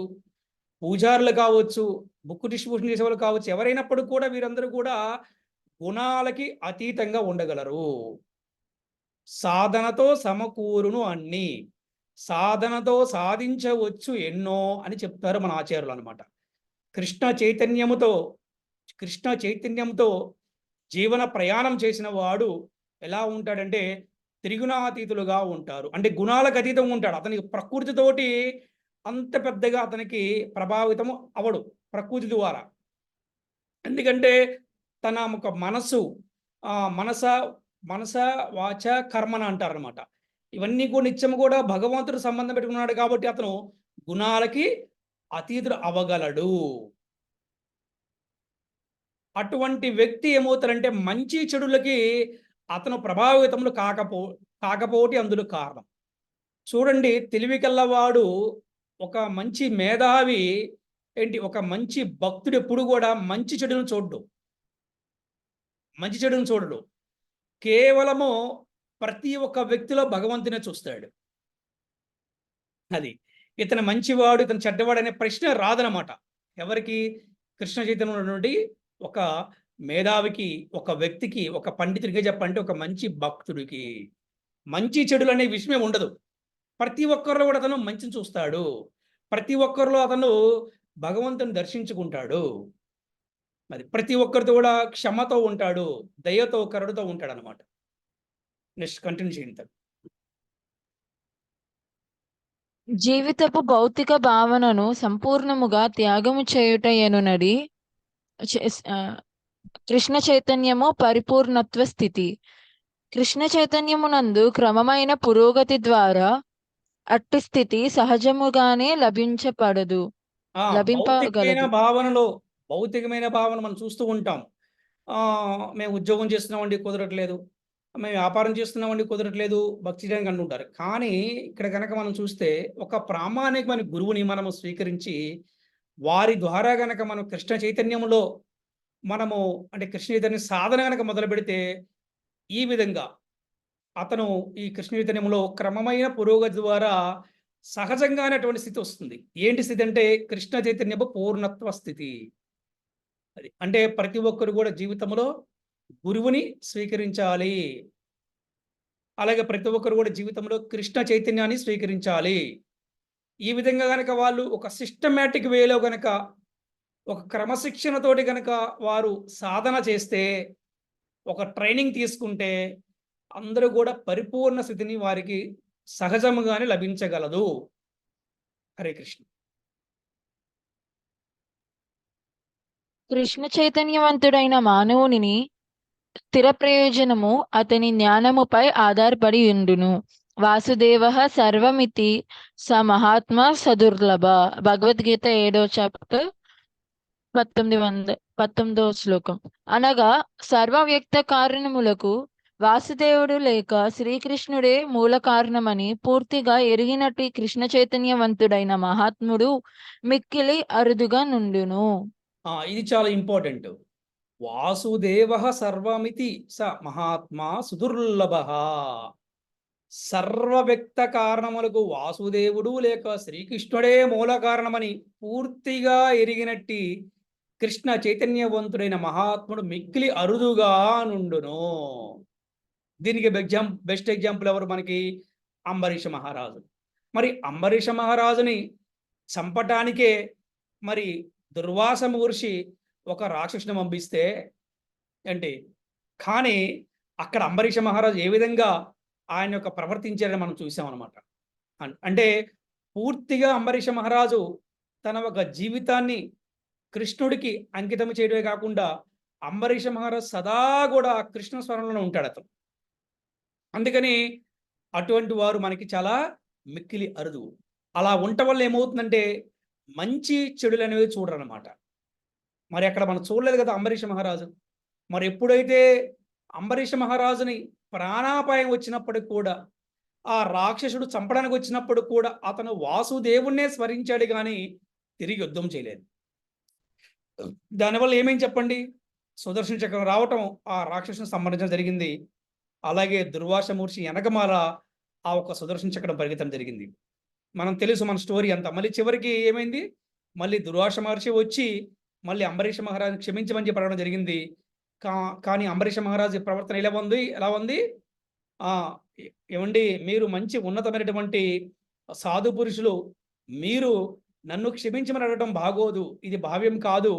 పూజారులు కావచ్చు, బుక్ డిస్ట్రిబ్యూషన్ చేసేవాళ్ళు కావచ్చు, ఎవరైనప్పుడు కూడా వీరందరూ కూడా గుణాలకి అతీతంగా ఉండగలరు. సాధనతో సమకూరును అన్ని, సాధనతో సాధించవచ్చు ఎన్నో అని చెప్తారు మన ఆచార్యులు అనమాట. కృష్ణ చైతన్యంతో జీవన ప్రయాణం చేసిన వాడు ఎలా ఉంటాడంటే త్రిగుణాతీతులుగా ఉంటారు. అంటే గుణాలకు అతీతంగా ఉంటాడు. అతనికి ప్రకృతితోటి అంత పెద్దగా అతనికి ప్రభావితం అవడు ప్రకృతి ద్వారా. ఎందుకంటే తన ఒక మనస వాచ కర్మన అంటారనమాట. ఇవన్నీ కూడా నిత్యం కూడా భగవంతుడు సంబంధం పెట్టుకున్నాడు కాబట్టి అతను గుణాలకి అతీతుడు అవగలడు. అటువంటి వ్యక్తి ఏమవుతారంటే మంచి చెడులకి అతను ప్రభావితములు కాకపోతే అందులో కారణం. చూడండి, తెలివి కల్లవాడు, ఒక మంచి మేధావి ఏంటి, ఒక మంచి భక్తుడు ఎప్పుడు కూడా మంచి చెడును చూడడు. కేవలము ప్రతి ఒక్క వ్యక్తిలో భగవంతునే చూస్తాడు. అది ఇతను మంచివాడు, ఇతను చెడ్డవాడు అనే ప్రశ్న రాదనమాట. ఎవరికి? కృష్ణ చైతన్యంలో నుండి ఒక మేధావికి, ఒక వ్యక్తికి, ఒక పండితుడికి చెప్పంటే ఒక మంచి భక్తుడికి మంచి చెడులు అనే విషయమే ఉండదు. ప్రతి ఒక్కరిలో కూడా అతను మంచిని చూస్తాడు. ప్రతి ఒక్కరిలో అతను భగవంతుని దర్శించుకుంటాడు. అది ప్రతి ఒక్కరితో కూడా క్షమతో ఉంటాడు, దయతో కరుణతో ఉంటాడు అనమాట. నెక్స్ట్ కంటిన్యూ చేయండి. జీవితపు భౌతిక భావనను సంపూర్ణముగా త్యాగము చేయుటయనునది కృష్ణ చైతన్యము పరిపూర్ణత్వ స్థితి. కృష్ణ చైతన్యమునందు క్రమమైన పురోగతి ద్వారా అట్టి స్థితి సహజముగానే లభించపడదు, భౌతికమైన లభింపగలదు. భౌతికమైన భావన మనం చూస్తూ ఉంటాం. మేము ఉద్యోగం చేస్తున్నామండి కుదరట్లేదు, మేము వ్యాపారం చేస్తున్నామండి కుదరట్లేదు, భక్తి చేయడానికి అంటుంటారు. కానీ ఇక్కడ కనుక మనం చూస్తే ఒక ప్రామాణికమైన గురువుని మనము స్వీకరించి వారి ద్వారా గనక మనం కృష్ణ చైతన్యంలో మనము అంటే కృష్ణ చైతన్య సాధన గనక మొదలు పెడితే ఈ విధంగా అతను ఈ కృష్ణ చైతన్యంలో క్రమమైన పురోగతి ద్వారా సహజంగానే అటువంటి స్థితి వస్తుంది. ఏంటి స్థితి అంటే కృష్ణ చైతన్యపు పూర్ణత్వ స్థితి. అది అంటే ప్రతి ఒక్కరు కూడా జీవితంలో గురువుని స్వీకరించాలి, అలాగే ప్రతి ఒక్కరు కూడా జీవితంలో కృష్ణ చైతన్యాన్ని స్వీకరించాలి. ఈ విధంగా గనక వాళ్ళు ఒక సిస్టమేటిక్ వేలో గనక ఒక క్రమశిక్షణతోటి గనక వారు సాధన చేస్తే, ఒక ట్రైనింగ్ తీసుకుంటే అందరూ కూడా పరిపూర్ణ స్థితిని వారికి సహజముగానే లభించగలదు. హరే కృష్ణ. కృష్ణ చైతన్యవంతుడైన మానవుని స్థిర ప్రయోజనము అతని జ్ఞానముపై ఆధారపడి ఉండును. వాసుదేవ సర్వమితి స మహాత్మ సదుర్లభ. భగవద్గీత 7వ చాప్టర్ 19వ శ్లోకం. అనగా సర్వవ్యక్త కారణములకు వాసుదేవుడు లేక శ్రీకృష్ణుడే మూల కారణమని పూర్తిగా ఎరిగినట్టు కృష్ణ చైతన్యవంతుడైన మహాత్ముడు మిక్కిలి అరుదుగా నుండును. ఇది చాలా ఇంపార్టెంట్. వాసుదేవ సర్వమితి స మహాత్మా సుదుర్లభ. సర్వవ్యక్త కారణములకు వాసుదేవుడు లేక శ్రీకృష్ణుడే మూల కారణమని పూర్తిగా ఎరిగినట్టి కృష్ణ చైతన్యవంతుడైన మహాత్ముడు మిక్కిలి అరుదుగా నుండును. దీనికి బెస్ట్ ఎగ్జాంపుల్ ఎవరు మనకి? అంబరీష మహారాజు. మరి అంబరీష మహారాజుని చంపటానికే మరి దుర్వాస మహర్షి ఒక రాక్షసుని పంపిస్తే ఏంటి, కానీ అక్కడ అంబరీష మహారాజు ఏ విధంగా ఆయన యొక్క ప్రవర్తించారని మనం చూసామన్నమాట. అంటే పూర్తిగా అంబరీష మహారాజు తన ఒక జీవితాన్ని కృష్ణుడికి అంకితం చేయడమే కాకుండా అంబరీష మహారాజు సదా కూడా కృష్ణ స్వరంలోనే ఉంటాడు అతను. అందుకని అటువంటి వారు మనకి చాలా మిక్కిలి అరుదు. అలా ఉండటం వల్ల ఏమవుతుందంటే మంచి చెడులు అనేవి చూడరనమాట. మరి అక్కడ మనం చూడలేదు కదా అంబరీష మహారాజు. మరి ఎప్పుడైతే అంబరీష మహారాజుని ప్రాణాపాయం వచ్చినప్పటికి కూడా, ఆ రాక్షసుడు చంపడానికి వచ్చినప్పుడు కూడా అతను వాసుదేవుణ్ణే స్మరించాడు కానీ తిరిగి యుద్ధం చేయలేదు. దానివల్ల ఏమేం చెప్పండి? సుదర్శన చక్రం రావటం ఆ రాక్షసుని సంహరించడం జరిగింది. అలాగే దుర్వాస మహర్షి వెనకమాల ఆ ఒక సుదర్శన చక్రం పరిగెత్తడం జరిగింది. మనం తెలుసు మన స్టోరీ అంతా. మళ్ళీ చివరికి ఏమైంది? మళ్ళీ దుర్వాస మహర్షి వచ్చి మళ్ళీ అంబరీష మహారాజు క్షమించమని చెప్పి అడగడం జరిగింది. కానీ అంబరీష మహారాజు ప్రవర్తన ఎలా ఉంది? ఏమండి, మీరు మంచి ఉన్నతమైనటువంటి సాధు పురుషులు, మీరు నన్ను క్షమించమని అడగడం బాగోదు, ఇది భావ్యం కాదు,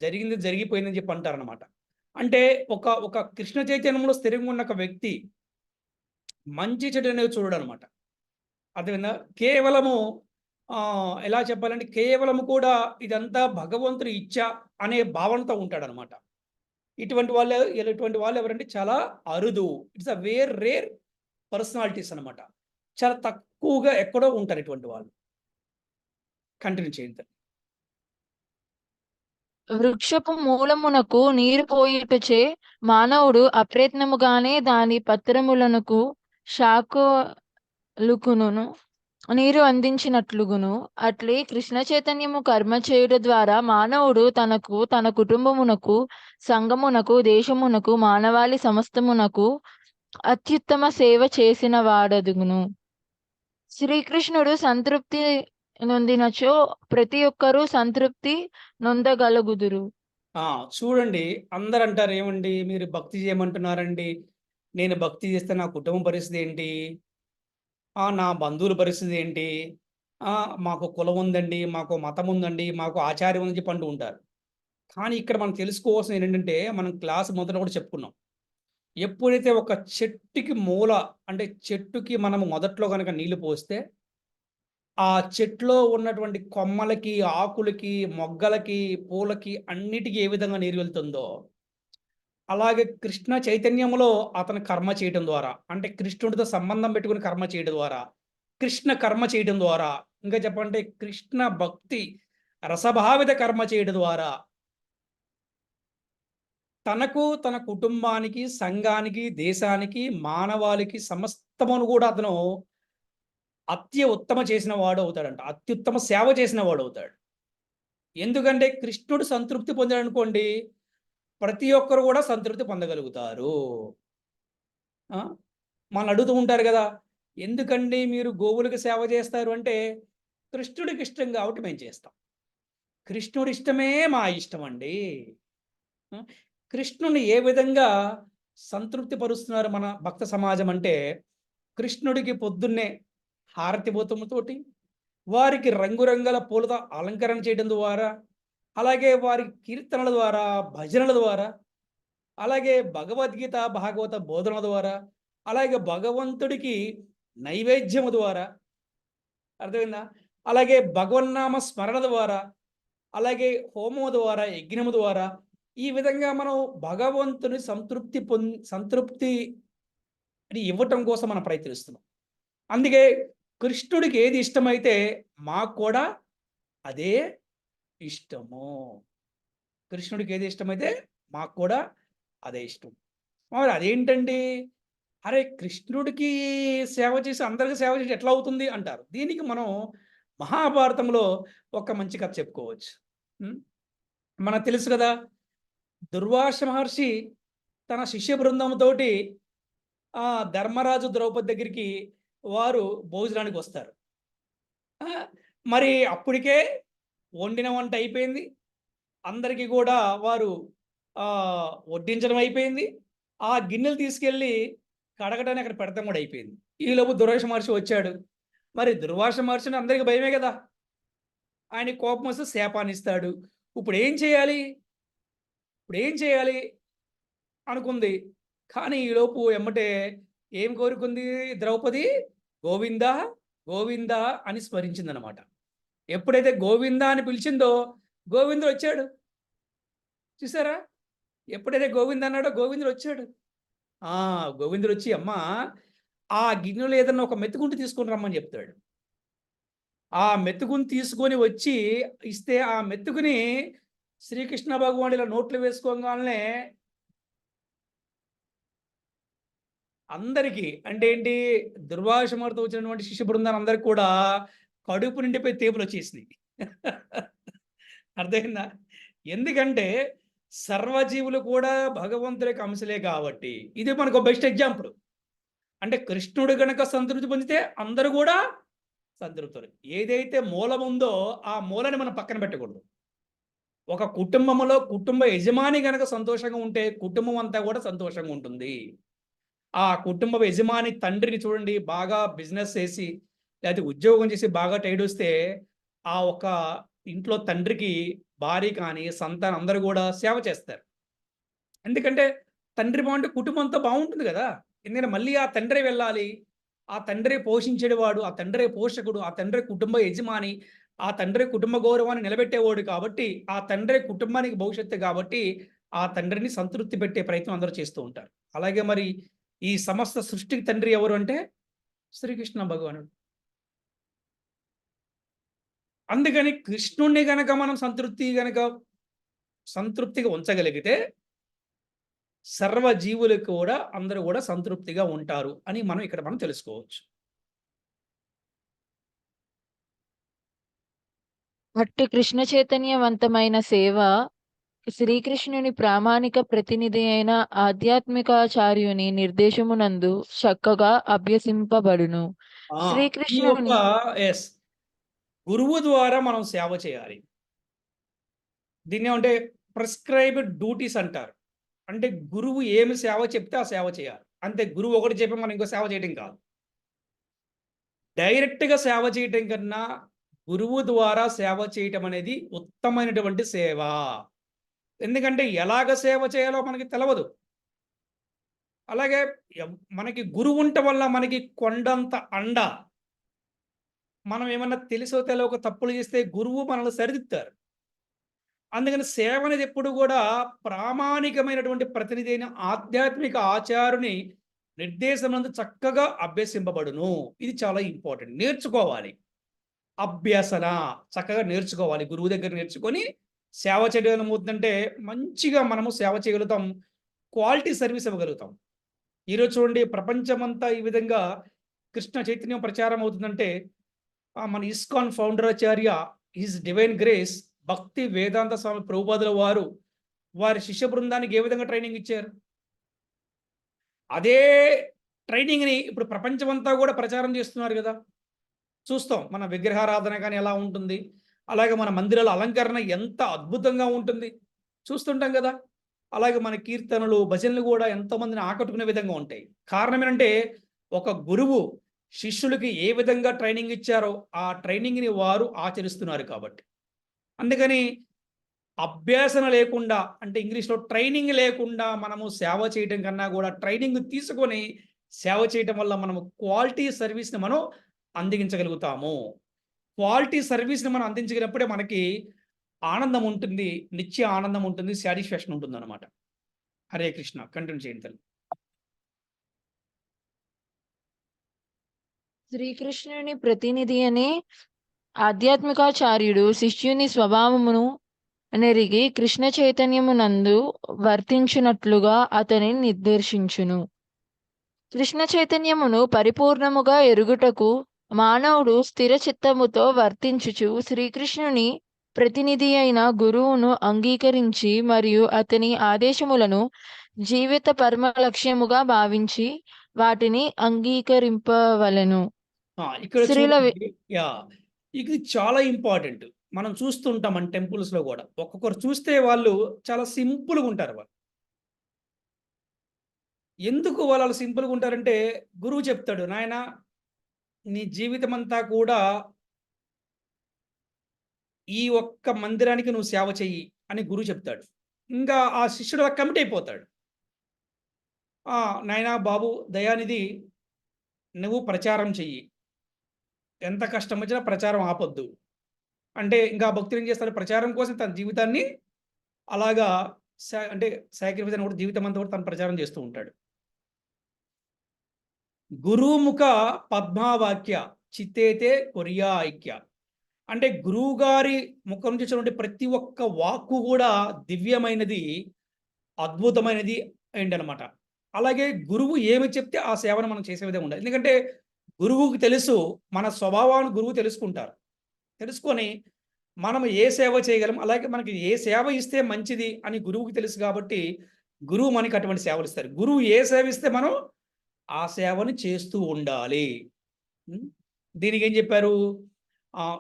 జరిగింది జరిగిపోయిందని చెప్పి అంటారనమాట. అంటే ఒక కృష్ణ చైతన్యంలో స్థిరంగా ఉన్న ఒక వ్యక్తి మంచి చెడు అనేవి చూడడం అనమాట. అదేవిధంగా కేవలము ఎలా చెప్పాలంటే కేవలము కూడా ఇదంతా భగవంతుడి ఇచ్చ అనే భావనతో ఉంటాడనమాట. ఇటువంటి వాళ్ళు ఎవరంటే చాలా అరుదు. It's a very rare personalities అనమాట. చాలా తక్కువగా ఎక్కడో ఉంటారు ఇటువంటి వాళ్ళు. కంటిన్యూ చేయండి. వృక్షపు మూలమునకు నీరు పోయిటచే మానవుడు అప్రయత్నముగానే దాని పత్రములకు శాఖలుకును నీరు అందించినట్లుగును, అట్లే కృష్ణ చైతన్యము కర్మ చేయుట ద్వారా మానవుడు తనకు, తన కుటుంబమునకు, సంఘమునకు, దేశమునకు, మానవాళి సమస్తమునకు అత్యుత్తమ సేవ చేసిన వాడదుగును. శ్రీకృష్ణుడు సంతృప్తి నొందినచో ప్రతి ఒక్కరూ సంతృప్తి నొందగలుగుదురు. చూడండి, అందరు అంటారు ఏమండి మీరు భక్తి చేయమంటున్నారండి, నేను భక్తి చేస్తే నా కుటుంబం పరిస్థితి ఏంటి, నా బంధువుల పరిస్థితి ఏంటి, మాకు కులం ఉందండి, మాకు మతం ఉందండి, మాకు ఆచార్యం ఉందని చెప్పి అంటూ ఉంటారు. కానీ ఇక్కడ మనం తెలుసుకోవాల్సింది ఏంటంటే, మనం క్లాస్ మొదట కూడా చెప్పుకున్నాం. ఎప్పుడైతే ఒక చెట్టుకి మూల అంటే చెట్టుకి మనం మొదట్లో గనక నీళ్లు పోస్తే, ఆ చెట్లో ఉన్నటువంటి కొమ్మలకి, ఆకులకి, మొగ్గలకి, పూలకి అన్నిటికి ఏ విధంగా నీరు వెళ్తుందో, అలాగే కృష్ణ చైతన్యములో అతను కర్మ చేయటం ద్వారా, అంటే కృష్ణుడితో సంబంధం పెట్టుకుని కర్మ చేయడం ద్వారా, కృష్ణ కర్మ చేయడం ద్వారా, ఇంకా చెప్పంటే కృష్ణ భక్తి రసభావిత కర్మ చేయడం ద్వారా తనకు, తన కుటుంబానికి, సంఘానికి, దేశానికి, మానవాళికి సమస్తమును కూడా అతను ఉత్తమ చేసిన వాడు అవుతాడంట. అత్యుత్తమ సేవ చేసిన వాడు అవుతాడు. ఎందుకంటే కృష్ణుడు సంతృప్తి పొందాడనుకోండి, ప్రతి ఒక్కరు కూడా సంతృప్తి పొందగలుగుతారు. మనల్ని అడుగుతూ ఉంటారు కదా, ఎందుకండి మీరు గోవులకు సేవ చేస్తారు అంటే, కృష్ణుడికి ఇష్టం కాబట్టి మేము చేస్తాం. కృష్ణుడి ఇష్టమే మా ఇష్టం అండి. కృష్ణుని ఏ విధంగా సంతృప్తి పరుస్తున్నారు మన భక్త సమాజం అంటే, కృష్ణుడికి పొద్దున్నే హారతి బోతముతోటి, వారికి రంగురంగుల పూలతో అలంకరణ చేయడం ద్వారా, అలాగే వారి కీర్తనల ద్వారా, భజనల ద్వారా, అలాగే భగవద్గీత, భాగవత బోధన ద్వారా, అలాగే భగవంతుడికి నైవేద్యము ద్వారా, అర్థమైందా? అలాగే భగవన్నామ స్మరణ ద్వారా, అలాగే హోమము ద్వారా, యజ్ఞము ద్వారా, ఈ విధంగా మనం భగవంతుని సంతృప్తి ఇవ్వటం కోసం మనం ప్రయత్నిస్తున్నాం. అందుకే కృష్ణుడికి ఏది ఇష్టమైతే మాకు కూడా అదే ఇష్టము. కృష్ణుడికి ఏది ఇష్టమైతే మాకు కూడా అదే ఇష్టం. మరి అదేంటండి? అరే కృష్ణుడికి సేవ చేసి అందరికీ సేవ చేసి ఎట్లా అవుతుంది అంటారు. దీనికి మనం మహాభారతంలో ఒక మంచి కథ చెప్పుకోవచ్చు. మనకు తెలుసు కదా, దుర్వాస మహర్షి తన శిష్య బృందంతోటి ధర్మరాజు ద్రౌపది దగ్గరికి వారు భోజనానికి వస్తారు. మరి అప్పటికే వండిన వంట అయిపోయింది, అందరికీ కూడా వారు వడ్డించడం అయిపోయింది, ఆ గిన్నెలు తీసుకెళ్ళి కడగడానికి అక్కడ పెడతాం కూడా అయిపోయింది. ఈలోపు దుర్వాస మహర్షి వచ్చాడు. మరి దుర్వాస మహర్షిని అందరికీ భయమే కదా, ఆయన కోపం వస్తే శాపాన్ని ఇస్తాడు. ఇప్పుడు ఏం చేయాలి అనుకుంది. కానీ ఈలోపు ఎమ్మటే ఏం కోరుకుంది ద్రౌపది? గోవింద గోవింద అని స్మరించిందనమాట. ఎప్పుడైతే గోవింద అని పిలిచిందో గోవిందుడు వచ్చాడు. చూసారా? ఎప్పుడైతే గోవింద అన్నాడో గోవిందుడు వచ్చాడు. గోవిందుడు వచ్చి అమ్మ ఆ గిన్నెలో ఏదన్నా ఒక మెతుకుంటే తీసుకొని రమ్మని చెప్తాడు. ఆ మెతుకుని తీసుకొని వచ్చి ఇస్తే ఆ మెతుకుని శ్రీకృష్ణ భగవానుడు ఇలా నోట్లు వేసుకోగానే అందరికీ, అంటే ఏంటి, దుర్వాస మహర్షితో వచ్చినటువంటి శిష్య బృందాన్ని అందరికి కూడా కడుపు నిండిపోయి తేపులు వచ్చేసినాయి. అర్థమైందా? ఎందుకంటే సర్వజీవులు కూడా భగవంతుడికి అంశలే కాబట్టి. ఇది మనకు బెస్ట్ ఎగ్జాంపుల్. అంటే కృష్ణుడు గనక సంతృప్తి పొందితే అందరూ కూడా సంతృప్తులు. ఏదైతే మూలం ఉందో ఆ మూలని మనం పక్కన పెట్టకూడదు. ఒక కుటుంబంలో కుటుంబ యజమాని గనక సంతోషంగా ఉంటే కుటుంబం అంతా కూడా సంతోషంగా ఉంటుంది. ఆ కుటుంబ యజమాని తండ్రిని చూడండి, బాగా బిజినెస్ చేసి లేకపోతే ఉద్యోగం చేసి బాగా టైడ్ వస్తే ఆ ఒక ఇంట్లో తండ్రికి భార్య కానీ సంతానం అందరూ కూడా సేవ చేస్తారు. ఎందుకంటే తండ్రి బాగుంటే కుటుంబం అంతా బాగుంటుంది కదా. ఎందుకంటే మళ్ళీ ఆ తండ్రి వెళ్ళాలి, ఆ తండ్రి పోషించేవాడు, ఆ తండ్రి పోషకుడు, ఆ తండ్రి కుటుంబ యజమాని, ఆ తండ్రి కుటుంబ గౌరవాన్ని నిలబెట్టేవాడు కాబట్టి, ఆ తండ్రి కుటుంబానికి భవిష్యత్తు కాబట్టి ఆ తండ్రిని సంతృప్తి పెట్టే ప్రయత్నం అందరూ చేస్తూ ఉంటారు. అలాగే మరి ఈ సమస్త సృష్టికి తండ్రి ఎవరు అంటే శ్రీకృష్ణ భగవానుడు. అందుకని కృష్ణుణ్ణి గనక మనం సంతృప్తిగా ఉంచగలిగితే సర్వజీవులకు కూడా అందరూ కూడా సంతృప్తిగా ఉంటారు అని మనం తెలుసుకోవచ్చు. అట్టి కృష్ణ చైతన్యవంతమైన సేవ శ్రీకృష్ణుని ప్రామాణిక ప్రతినిధి అయిన ఆధ్యాత్మికాచార్యుని నిర్దేశమునందు చక్కగా అభ్యసింపబడును. శ్రీకృష్ణుని గురువు ద్వారా మనం సేవ చేయాలి. దీన్ని ఏమంటే ప్రిస్క్రైబ్డ్ డ్యూటీస్ అంటారు. అంటే గురువు ఏమి సేవ చెప్తే ఆ సేవ చేయాలి. అంతే, గురువు ఒకటి చెప్పి మనం ఇంకో సేవ చేయడం కాదు. డైరెక్ట్గా సేవ చేయటం కన్నా గురువు ద్వారా సేవ చేయటం అనేది ఉత్తమమైనటువంటి సేవ. ఎందుకంటే ఎలాగ సేవ చేయాలో మనకి తెలవదు. అలాగే మనకి గురువు ఉండటం వల్ల మనకి కొండంత అండ. మనం ఏమన్నా తెలుసో తెలియక తప్పులు చేస్తే గురువు మనల్ని సరిదిద్దుతారు. అందుకని సేవ అనేది ఎప్పుడు కూడా ప్రామాణికమైనటువంటి ప్రతినిధి అయిన ఆధ్యాత్మిక ఆచారుని నిర్దేశనందు చక్కగా అభ్యసింపబడును. ఇది చాలా ఇంపార్టెంట్. నేర్చుకోవాలి. అభ్యసన చక్కగా నేర్చుకోవాలి. గురువు దగ్గర నేర్చుకొని సేవ చేయడం ఏమవుతుందంటే మంచిగా మనము సేవ చేయగలుగుతాం. క్వాలిటీ సర్వీస్ ఇవ్వగలుగుతాం. ఈరోజు చూడండి, ప్రపంచమంతా ఈ విధంగా కృష్ణ చైతన్యం ప్రచారం అవుతుందంటే మన ఇస్కాన్ ఫౌండరాచార్య హిజ్ డివైన్ గ్రేస్ భక్తి వేదాంత స్వామి ప్రభుపాదుల వారు వారి శిష్య బృందానికి ఏ విధంగా ట్రైనింగ్ ఇచ్చారు? అదే ట్రైనింగ్ని ఇప్పుడు ప్రపంచమంతా కూడా ప్రచారం చేస్తున్నారు కదా. చూస్తాం మన విగ్రహారాధన కానీ ఎలా ఉంటుంది, అలాగే మన మందిరాల అలంకరణ ఎంత అద్భుతంగా ఉంటుంది చూస్తుంటాం కదా. అలాగే మన కీర్తనలు భజనలు కూడా ఎంతోమందిని ఆకట్టుకునే విధంగా ఉంటాయి. కారణం ఏంటంటే ఒక గురువు శిష్యులకి ఏ విధంగా ట్రైనింగ్ ఇచ్చారో ఆ ట్రైనింగ్ని వారు ఆచరిస్తున్నారు కాబట్టి. అందుకని అభ్యాసన లేకుండా, అంటే ఇంగ్లీష్లో ట్రైనింగ్ లేకుండా మనము సేవ చేయడం కన్నా కూడా ట్రైనింగ్ తీసుకొని సేవ చేయడం వల్ల మనము క్వాలిటీ సర్వీస్ని మనం అందించగలుగుతాము. క్వాలిటీ సర్వీస్ని మనం అందించగలిగినప్పుడే మనకి ఆనందం ఉంటుంది, నిత్య ఆనందం ఉంటుంది, సాటిస్ఫాక్షన్ ఉంటుంది అన్నమాట. హరే కృష్ణ. కంటిన్యూ చేయండి తల్లి. శ్రీకృష్ణుని ప్రతినిధి అనే ఆధ్యాత్మికాచార్యుడు శిష్యుని స్వభావమును నెరిగి కృష్ణ చైతన్యమునందు వర్తించునట్లుగా అతని నిర్దేశించును. కృష్ణ చైతన్యమును పరిపూర్ణముగా ఎరుగుటకు మానవుడు స్థిర చిత్తముతో వర్తించుచు శ్రీకృష్ణుని ప్రతినిధి అయిన గురువును అంగీకరించి మరియు అతని ఆదేశములను జీవిత పరమ లక్ష్యముగా భావించి వాటిని అంగీకరింపవలెను. ఇక్కడ శ్రీల చూడండి, ఇది చాలా ఇంపార్టెంట్. మనం చూస్తుంటాం మన టెంపుల్స్ లో కూడా. ఒక్కొక్కరు చూస్తే వాళ్ళు చాలా సింపుల్గా ఉంటారు. వాళ్ళు ఎందుకు వాళ్ళు సింపుల్గా ఉంటారంటే గురువు చెప్తాడు, నాయన నీ జీవితం అంతా కూడా ఈ ఒక్క మందిరానికి నువ్వు సేవ చెయ్యి అని గురువు చెప్తాడు. ఇంకా ఆ శిష్యుడు అలా కమిట్ అయిపోతాడు. నాయనా బాబు దయానిధి, నువ్వు ప్రచారం చెయ్యి, ఎంత కష్టం వచ్చినా ప్రచారం ఆపొద్దు అంటే ఇంకా భక్తులు ఏం చేస్తాడు, ప్రచారం కోసం తన జీవితాన్ని అలాగా అంటే సాక్రిఫైస్ అని కూడా జీవితం అంతా కూడా తను ప్రచారం చేస్తూ ఉంటాడు. గురుముఖ పద్మావాక్య చిత్తేతే కొరియా ఐక్య అంటే గురువు గారి ముఖం నుంచి వచ్చినటువంటి ప్రతి ఒక్క వాక్కు కూడా దివ్యమైనది, అద్భుతమైనది ఏంటనమాట. అలాగే గురువు ఏమి చెప్తే ఆ సేవను మనం చేసే విధంగా ఉండాలి. ఎందుకంటే గురువుకి తెలుసు, మన స్వభావాన్ని గురువు తెలుసుకుంటారు. తెలుసుకొని మనం ఏ సేవ చేయగలం, అలాగే మనకి ఏ సేవ ఇస్తే మంచిది అని గురువుకి తెలుసు కాబట్టి గురువు మనకి అటువంటి సేవలు ఇస్తారు. గురువు ఏ సేవ ఇస్తే మనం ఆ సేవను చేస్తూ ఉండాలి. దీనికి ఏం చెప్పారు?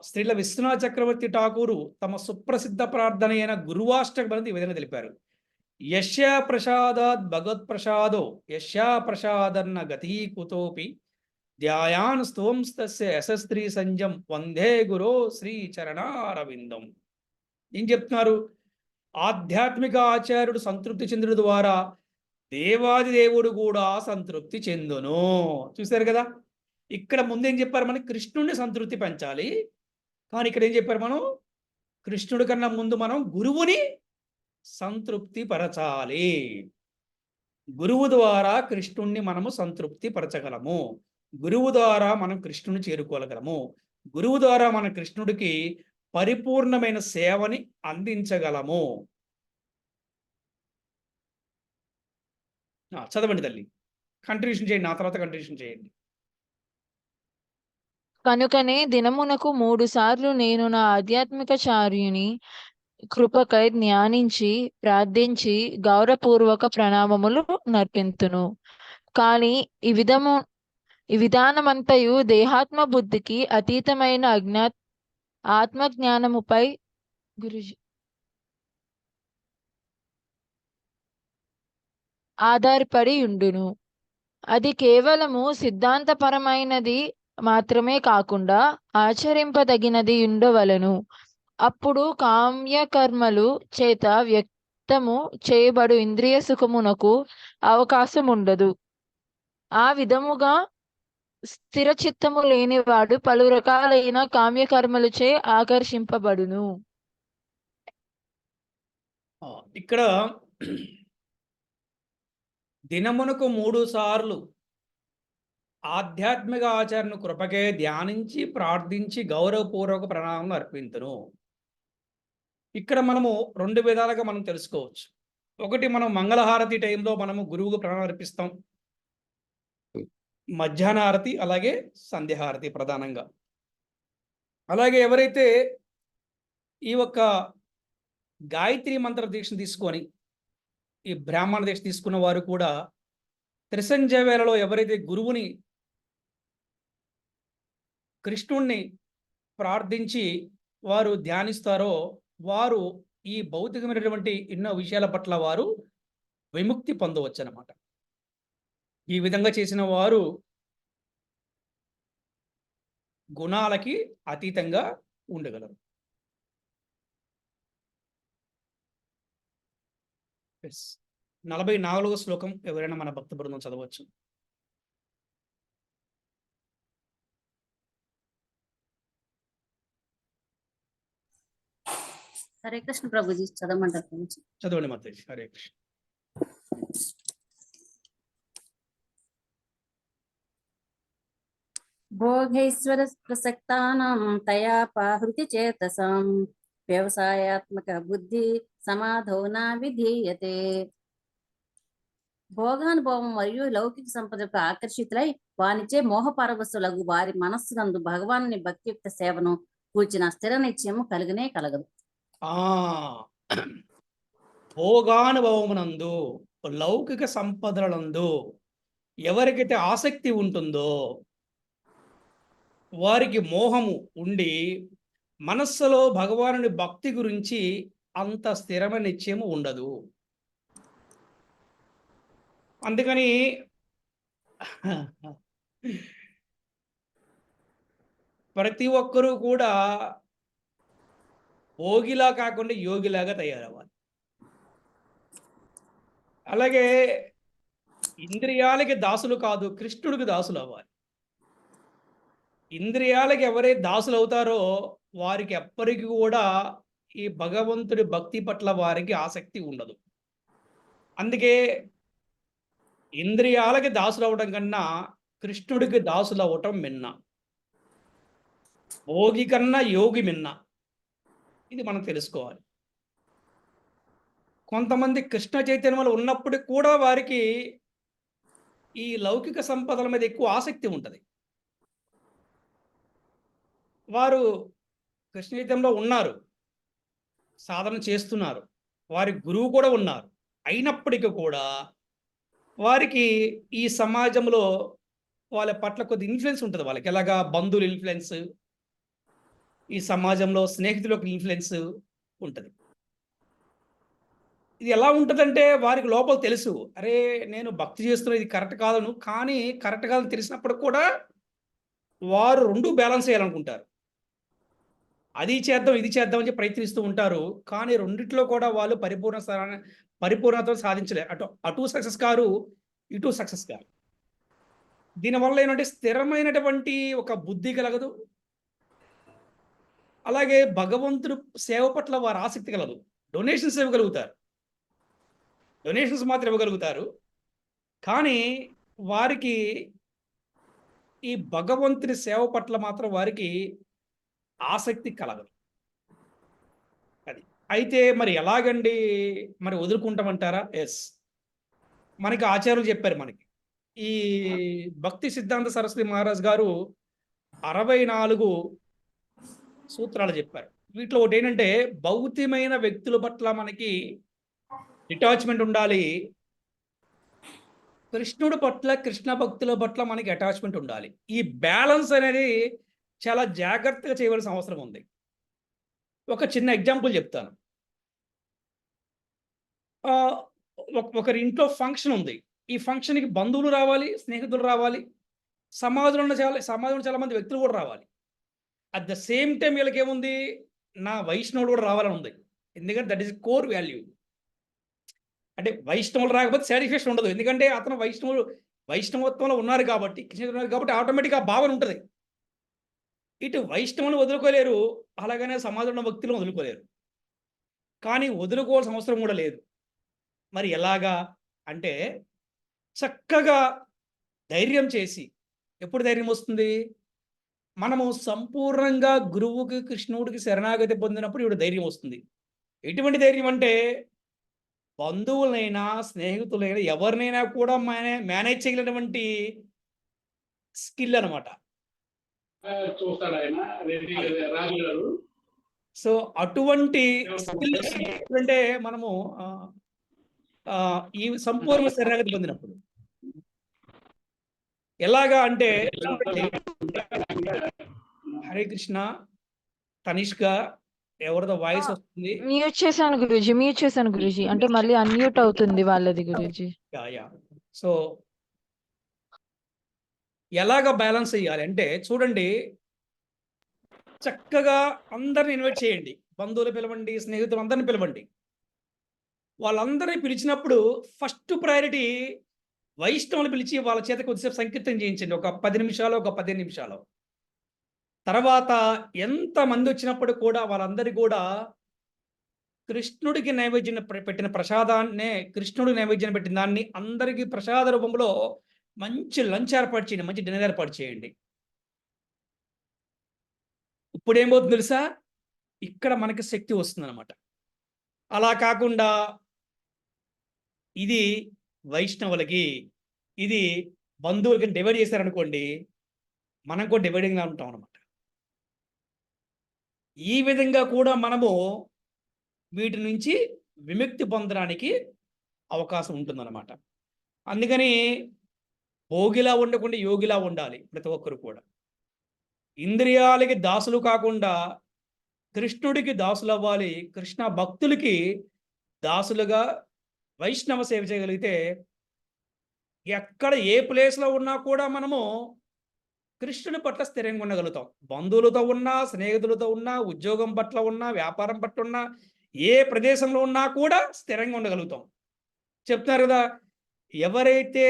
శ్రీల విశ్వనాథ చక్రవర్తి ఠాకూరు తమ సుప్రసిద్ధ ప్రార్థన అయిన గురువాష్టకం అనేది ఈ విధంగా తెలిపారు. యశ్యా ప్రసాదాద్ భగవత్ప్రసాదో యశ్యా ప్రసాదన్న గతీ కుతోపి ధ్యాయాన్ స్తోంస్తస్య యశస్త్రీ సంజం వందే గురో శ్రీ చరణారవిందం. ఏం చెప్తున్నారు? ఆధ్యాత్మిక ఆచార్యుడు సంతృప్తి చెందుడు ద్వారా దేవాది దేవుడు కూడా సంతృప్తి చెందును. చూశారు కదా. ఇక్కడ ముందేం చెప్పారు? మనకి కృష్ణుడిని సంతృప్తి పెంచాలి. కానీ ఇక్కడ ఏం చెప్పారు? మనం కృష్ణుడి కన్నా ముందు మనం గురువుని సంతృప్తి పరచాలి. గురువు ద్వారా కృష్ణుణ్ణి మనము సంతృప్తి పరచగలము. గురువు ద్వారా మనం కృష్ణుని చేరుకోగలము. గురువు ద్వారా మన కృష్ణుడికి పరిపూర్ణమైన సేవని అందించగలము. చదవండి తల్లి, కంటిన్యూషన్ చేయండి, నా తర్వాత కంటిన్యూషన్ చేయండి. కనుకనే దినమునకు 3 సార్లు నేను నా ఆధ్యాత్మికాచార్యుని కృపకై జ్ఞానించి ప్రార్థించి గౌరవపూర్వక ప్రణామములు నర్పింతును. కానీ ఈ విధానమంతయు దేహాత్మ బుద్ధికి అతీతమైన ఆత్మజ్ఞానముపై ఆధారపడి ఉండును. అది కేవలము సిద్ధాంతపరమైనది మాత్రమే కాకుండా ఆచరింపదగినది ఉండవలను. అప్పుడు కామ్యకర్మలు చేత చిత్తము చేయబడు ఇంద్రియ సుఖమునకు అవకాశం ఉండదు. ఆ విధముగా స్థిర చిత్తము లేనివాడు పలు రకాలైన కామ్యకర్మలచే ఆకర్షింపబడును. ఇక్కడ దినమునకు 3 సార్లు ఆధ్యాత్మిక ఆచరణ కృపకే ధ్యానించి ప్రార్థించి గౌరవపూర్వక ప్రణామం అర్పించును. ఇక్కడ మనము 2 విధాలుగా మనం తెలుసుకోవచ్చు. ఒకటి, మనం మంగళహారతి టైంలో మనము గురువుకు ప్రణామం అర్పిస్తాం. మధ్యాహ్న హారతి అలాగే సంధ్యాహారతి ప్రధానంగా. అలాగే ఎవరైతే ఈ యొక్క గాయత్రి మంత్ర దీక్ష తీసుకొని ఈ బ్రాహ్మణ దీక్ష తీసుకున్న వారు కూడా త్రిసంధ్య వేళలో ఎవరైతే గురువుని కృష్ణుణ్ణి ప్రార్థించి వారు ధ్యానిస్తారో వారు ఈ భౌతికమైనటువంటి ఎన్నో విషయాల పట్ల వారు విముక్తి పొందవచ్చు అన్నమాట. ఈ విధంగా చేసిన వారు గుణాలకి అతీతంగా ఉండగలరు. 44వ శ్లోకం ఎవరైనా మన భక్త బృందం చదవచ్చు. హరే కృష్ణ ప్రభుజీ, చదవమంటారు. చదవండి మాతాజీ. హరే కృష్ణ. భోగైశ్వర ప్రసక్తానాం తయాపాహృతి చేతసాం వ్యవసాయాత్మక బుద్ధి సమాధో నా విధీయతే. భోగానుభవం మరియు లౌకిక సంపదకు ఆకర్షితులై వానిచే మోహపరవశులగు వారి మనస్సునందు భగవానుని భక్తియుక్త సేవను కూర్చిన స్థిర నిశ్చయము కలుగనే కలగదు. భోగానుభవమునందు లౌకిక సంపదలందు ఎవరికైతే ఆసక్తి ఉంటుందో వారికి మోహము ఉండి మనస్సులో భగవానుని భక్తి గురించి అంత స్థిరమైన నిశ్చయము ఉండదు. అందుకని ప్రతి ఒక్కరూ కూడా భోగిలా కాకుండా యోగిలాగా తయారవ్వాలి. అలాగే ఇంద్రియాలకి దాసులు కాదు, కృష్ణుడికి దాసులు అవ్వాలి. ఇంద్రియాలకి ఎవరైతే దాసులు అవుతారో వారికి ఎప్పటికీ కూడా ఈ భగవంతుడి భక్తి పట్ల వారికి ఆసక్తి ఉండదు. అందుకే ఇంద్రియాలకి దాసులు అవ్వడం కన్నా కృష్ణుడికి దాసులు అవ్వటం మిన్న. భోగి కన్నా యోగి మిన్న. ఇది మనం తెలుసుకోవాలి. కొంతమంది కృష్ణ చైతన్యంలో ఉన్నప్పటికి కూడా వారికి ఈ లౌకిక సంపదల మీద ఎక్కువ ఆసక్తి ఉంటుంది. వారు కృష్ణ చైతన్యంలో ఉన్నారు, సాధన చేస్తున్నారు, వారి గురువు కూడా ఉన్నారు. అయినప్పటికీ కూడా వారికి ఈ సమాజంలో వాళ్ళ పట్ల కొద్ది ఇన్ఫ్లుయెన్స్ ఉంటుంది. వాళ్ళకి ఎలాగా బంధువుల ఇన్ఫ్లుయెన్స్, ఈ సమాజంలో స్నేహితులకు ఇన్ఫ్లుయెన్స్ ఉంటుంది. ఇది ఎలా ఉంటుందంటే వారికి లోపల తెలుసు, అరే నేను భక్తి చేస్తున్నా, ఇది కరెక్ట్ కాదను, కానీ కరెక్ట్ కాదని తెలిసినప్పుడు కూడా వారు రెండు బ్యాలెన్స్ చేయాలనుకుంటారు. అది చేద్దాం ఇది చేద్దాం అని ప్రయత్నిస్తూ ఉంటారు. కానీ రెండిట్లో కూడా వాళ్ళు పరిపూర్ణత సాధించలేరు. అటు సక్సెస్ కారు, ఇటు సక్సెస్ కారు. దీనివల్ల ఏంటంటే స్థిరమైనటువంటి ఒక బుద్ధి కలగదు. అలాగే భగవంతుడు సేవ పట్ల వారి ఆసక్తి కలదు. డొనేషన్స్ ఇవ్వగలుగుతారు, డొనేషన్స్ మాత్రం ఇవ్వగలుగుతారు, కానీ వారికి ఈ భగవంతుని సేవ పట్ల మాత్రం వారికి ఆసక్తి కలగదు. అది అయితే మరి ఎలాగండి మరి వదులుకుంటామంటారా? ఎస్, మనకి ఆచార్యులు చెప్పారు. మనకి ఈ భక్తి సిద్ధాంత సరస్వతి మహారాజ్ గారు 64 సూత్రాలు చెప్పారు. వీటిలో ఒకటి ఏంటంటే భౌతికమైన వ్యక్తుల పట్ల మనకి డిటాచ్మెంట్ ఉండాలి, కృష్ణుడి పట్ల కృష్ణ భక్తుల పట్ల మనకి అటాచ్మెంట్ ఉండాలి. ఈ బ్యాలెన్స్ అనేది చాలా జాగ్రత్తగా చేయవలసిన అవసరం ఉంది. ఒక చిన్న ఎగ్జాంపుల్ చెప్తాను. ఒకరి ఇంట్లో ఫంక్షన్ ఉంది. ఈ ఫంక్షన్కి బంధువులు రావాలి, స్నేహితులు రావాలి, సమాజంలో చాలా మంది వ్యక్తులు కూడా రావాలి. అట్ ద సేమ్ టైం వీళ్ళకి ఏముంది, నా వైష్ణవుడు కూడా రావాలని ఉంది. ఎందుకంటే దట్ ఈస్ కోర్ వాల్యూ. అంటే వైష్ణవులు రాకపోతే సాటిస్ఫాక్షన్ ఉండదు. ఎందుకంటే అతను వైష్ణవత్వంలో ఉన్నారు కాబట్టి, కృష్ణుడు ఉన్నారు కాబట్టి ఆటోమేటిక్గా ఆ భావన ఉంటుంది. ఇటు వైష్ణవుని వదులుకోలేరు, అలాగనే సమాజంలో భక్తులను వదులుకోలేరు. కానీ వదులుకోవాల్సిన అవసరం కూడా లేదు. మరి ఎలాగా అంటే చక్కగా ధైర్యం చేసి, ఎప్పుడు ధైర్యం వస్తుంది? మనము సంపూర్ణంగా గురువుకి, కృష్ణుడికి శరణాగతి పొందినప్పుడు ఇప్పుడు ధైర్యం వస్తుంది. ఎటువంటి ధైర్యం అంటే బంధువులైనా, స్నేహితులైనా ఎవరినైనా కూడా మేనేజ్ చేయగలిగినటువంటి స్కిల్ అనమాట. చూస్తాడు ఆయన రాజు గారు. సో అటువంటి స్కిల్ అంటే మనము ఈ సంపూర్ణ శరణాగతి పొందినప్పుడు ఎలాగా అంటే హరే కృష్ణ, తనిష్క ఎవరిదో వాయిస్ వస్తుంది. మ్యూట్ చేశాను గురూజీ. అంటే మళ్ళీ అన్మ్యూట్ అవుతుంది వాళ్ళది గురూజీ. సో ఎలాగ బ్యాలెన్స్ చేయాలి అంటే చూడండి, చక్కగా అందరిని ఇన్వైట్ చేయండి. బంధువులు పిలవండి, స్నేహితులు అందరిని పిలవండి. వాళ్ళందరినీ పిలిచినప్పుడు ఫస్ట్ ప్రయారిటీ వైష్ణవులు పిలిచి వాళ్ళ చేత కొద్దిసేపు సంకీర్తన చేయించండి. ఒక 10 నిమిషాలు, ఒక 15 నిమిషాలు. తర్వాత ఎంతమంది వచ్చినప్పుడు కూడా వాళ్ళందరికీ కూడా కృష్ణుడికి నైవేద్యం పెట్టిన ప్రసాదాన్నే, కృష్ణుడికి నైవేద్యం పెట్టిన దాన్ని అందరికీ ప్రసాద రూపంలో మంచి లంచ్ ఏర్పాటు చేయండి, మంచి డిన్నర్ ఏర్పాటు చేయండి. ఇప్పుడు ఏమవుతుంది తెలుసా? ఇక్కడ మనకి శక్తి వస్తుందన్నమాట. అలా కాకుండా ఇది వైష్ణవులకి, ఇది బంధువులకి డివైడ్ చేశారనుకోండి, మనం కూడా డివైడింగ్గా ఉంటాం అనమాట. ఈ విధంగా కూడా మనము వీటి నుంచి విముక్తి పొందడానికి అవకాశం ఉంటుందన్నమాట. అందుకని భోగిలా ఉండకుండా యోగిలా ఉండాలి ప్రతి ఒక్కరు కూడా. ఇంద్రియాలకి దాసులు కాకుండా కృష్ణుడికి దాసులు అవ్వాలి. కృష్ణ భక్తులకి దాసులుగా వైష్ణవ సేవ చేయగలిగితే ఎక్కడ ఏ ప్లేస్లో ఉన్నా కూడా మనము కృష్ణుని పట్ల స్థిరంగా ఉండగలుగుతాం. బంధువులతో ఉన్నా, స్నేహితులతో ఉన్నా, ఉద్యోగం పట్ల ఉన్నా, వ్యాపారం పట్ల ఉన్నా, ఏ ప్రదేశంలో ఉన్నా కూడా స్థిరంగా ఉండగలుగుతాం. చెప్తున్నారు కదా, ఎవరైతే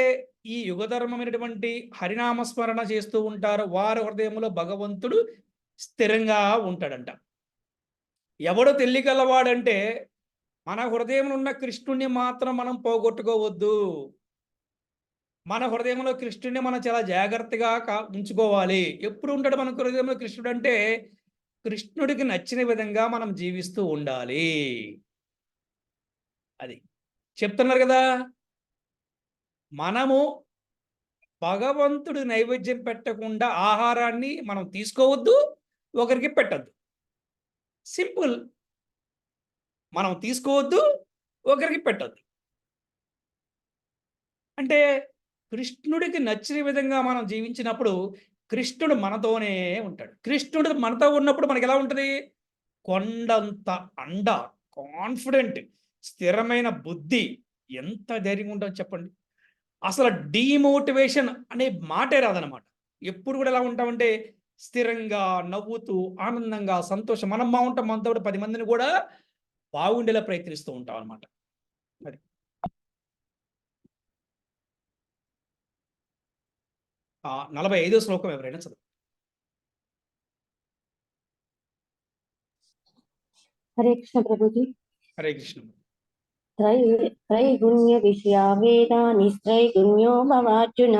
ఈ యుగధర్మమైనటువంటి హరినామస్మరణ చేస్తూ ఉంటారో వారి హృదయంలో భగవంతుడు స్థిరంగా ఉంటాడంట. ఎవడో తెలియగలవాడంటే మన హృదయంలో ఉన్న కృష్ణుడిని మాత్రం మనం పోగొట్టుకోవద్దు. మన హృదయంలో కృష్ణుడిని మనం చాలా జాగ్రత్తగా ఉంచుకోవాలి. ఎప్పుడు ఉంటాడు మన హృదయంలో కృష్ణుడు అంటే కృష్ణుడికి నచ్చిన విధంగా మనం జీవిస్తూ ఉండాలి. అది చెప్తున్నారు కదా. మనము భగవంతుడి నైవేద్యం పెట్టకుండా ఆహారాన్ని మనం తీసుకోవద్దు, ఒకరికి పెట్టద్దు. సింపుల్. మనం తీసుకోవద్దు, ఒకరికి పెట్టద్దు. అంటే కృష్ణుడికి నచ్చిన విధంగా మనం జీవించినప్పుడు కృష్ణుడు మనతోనే ఉంటాడు. కృష్ణుడు మనతో ఉన్నప్పుడు మనకి ఎలా ఉంటుంది? కొండంత అండ, కాన్ఫిడెంట్, స్థిరమైన బుద్ధి, ఎంత ధైర్యంగా ఉంటుందో చెప్పండి. అసలు డీమోటివేషన్ అనే మాటే రాదనమాట. ఎప్పుడు కూడా ఎలా ఉంటామంటే స్థిరంగా, నవ్వుతూ, ఆనందంగా, సంతోషం. మనం బాగుంటాం, మనతో 10 మందిని కూడా బాగుండేలా ప్రయత్నిస్తూ ఉంటాం అనమాట. అది 45వ శ్లోకం ఎవరైనా చదువు. హరే కృష్ణ ప్రభుజీ. హరే కృష్ణ. త్రైగుణ్య విషయా వేదాని త్రైగుణ్యో భవార్జున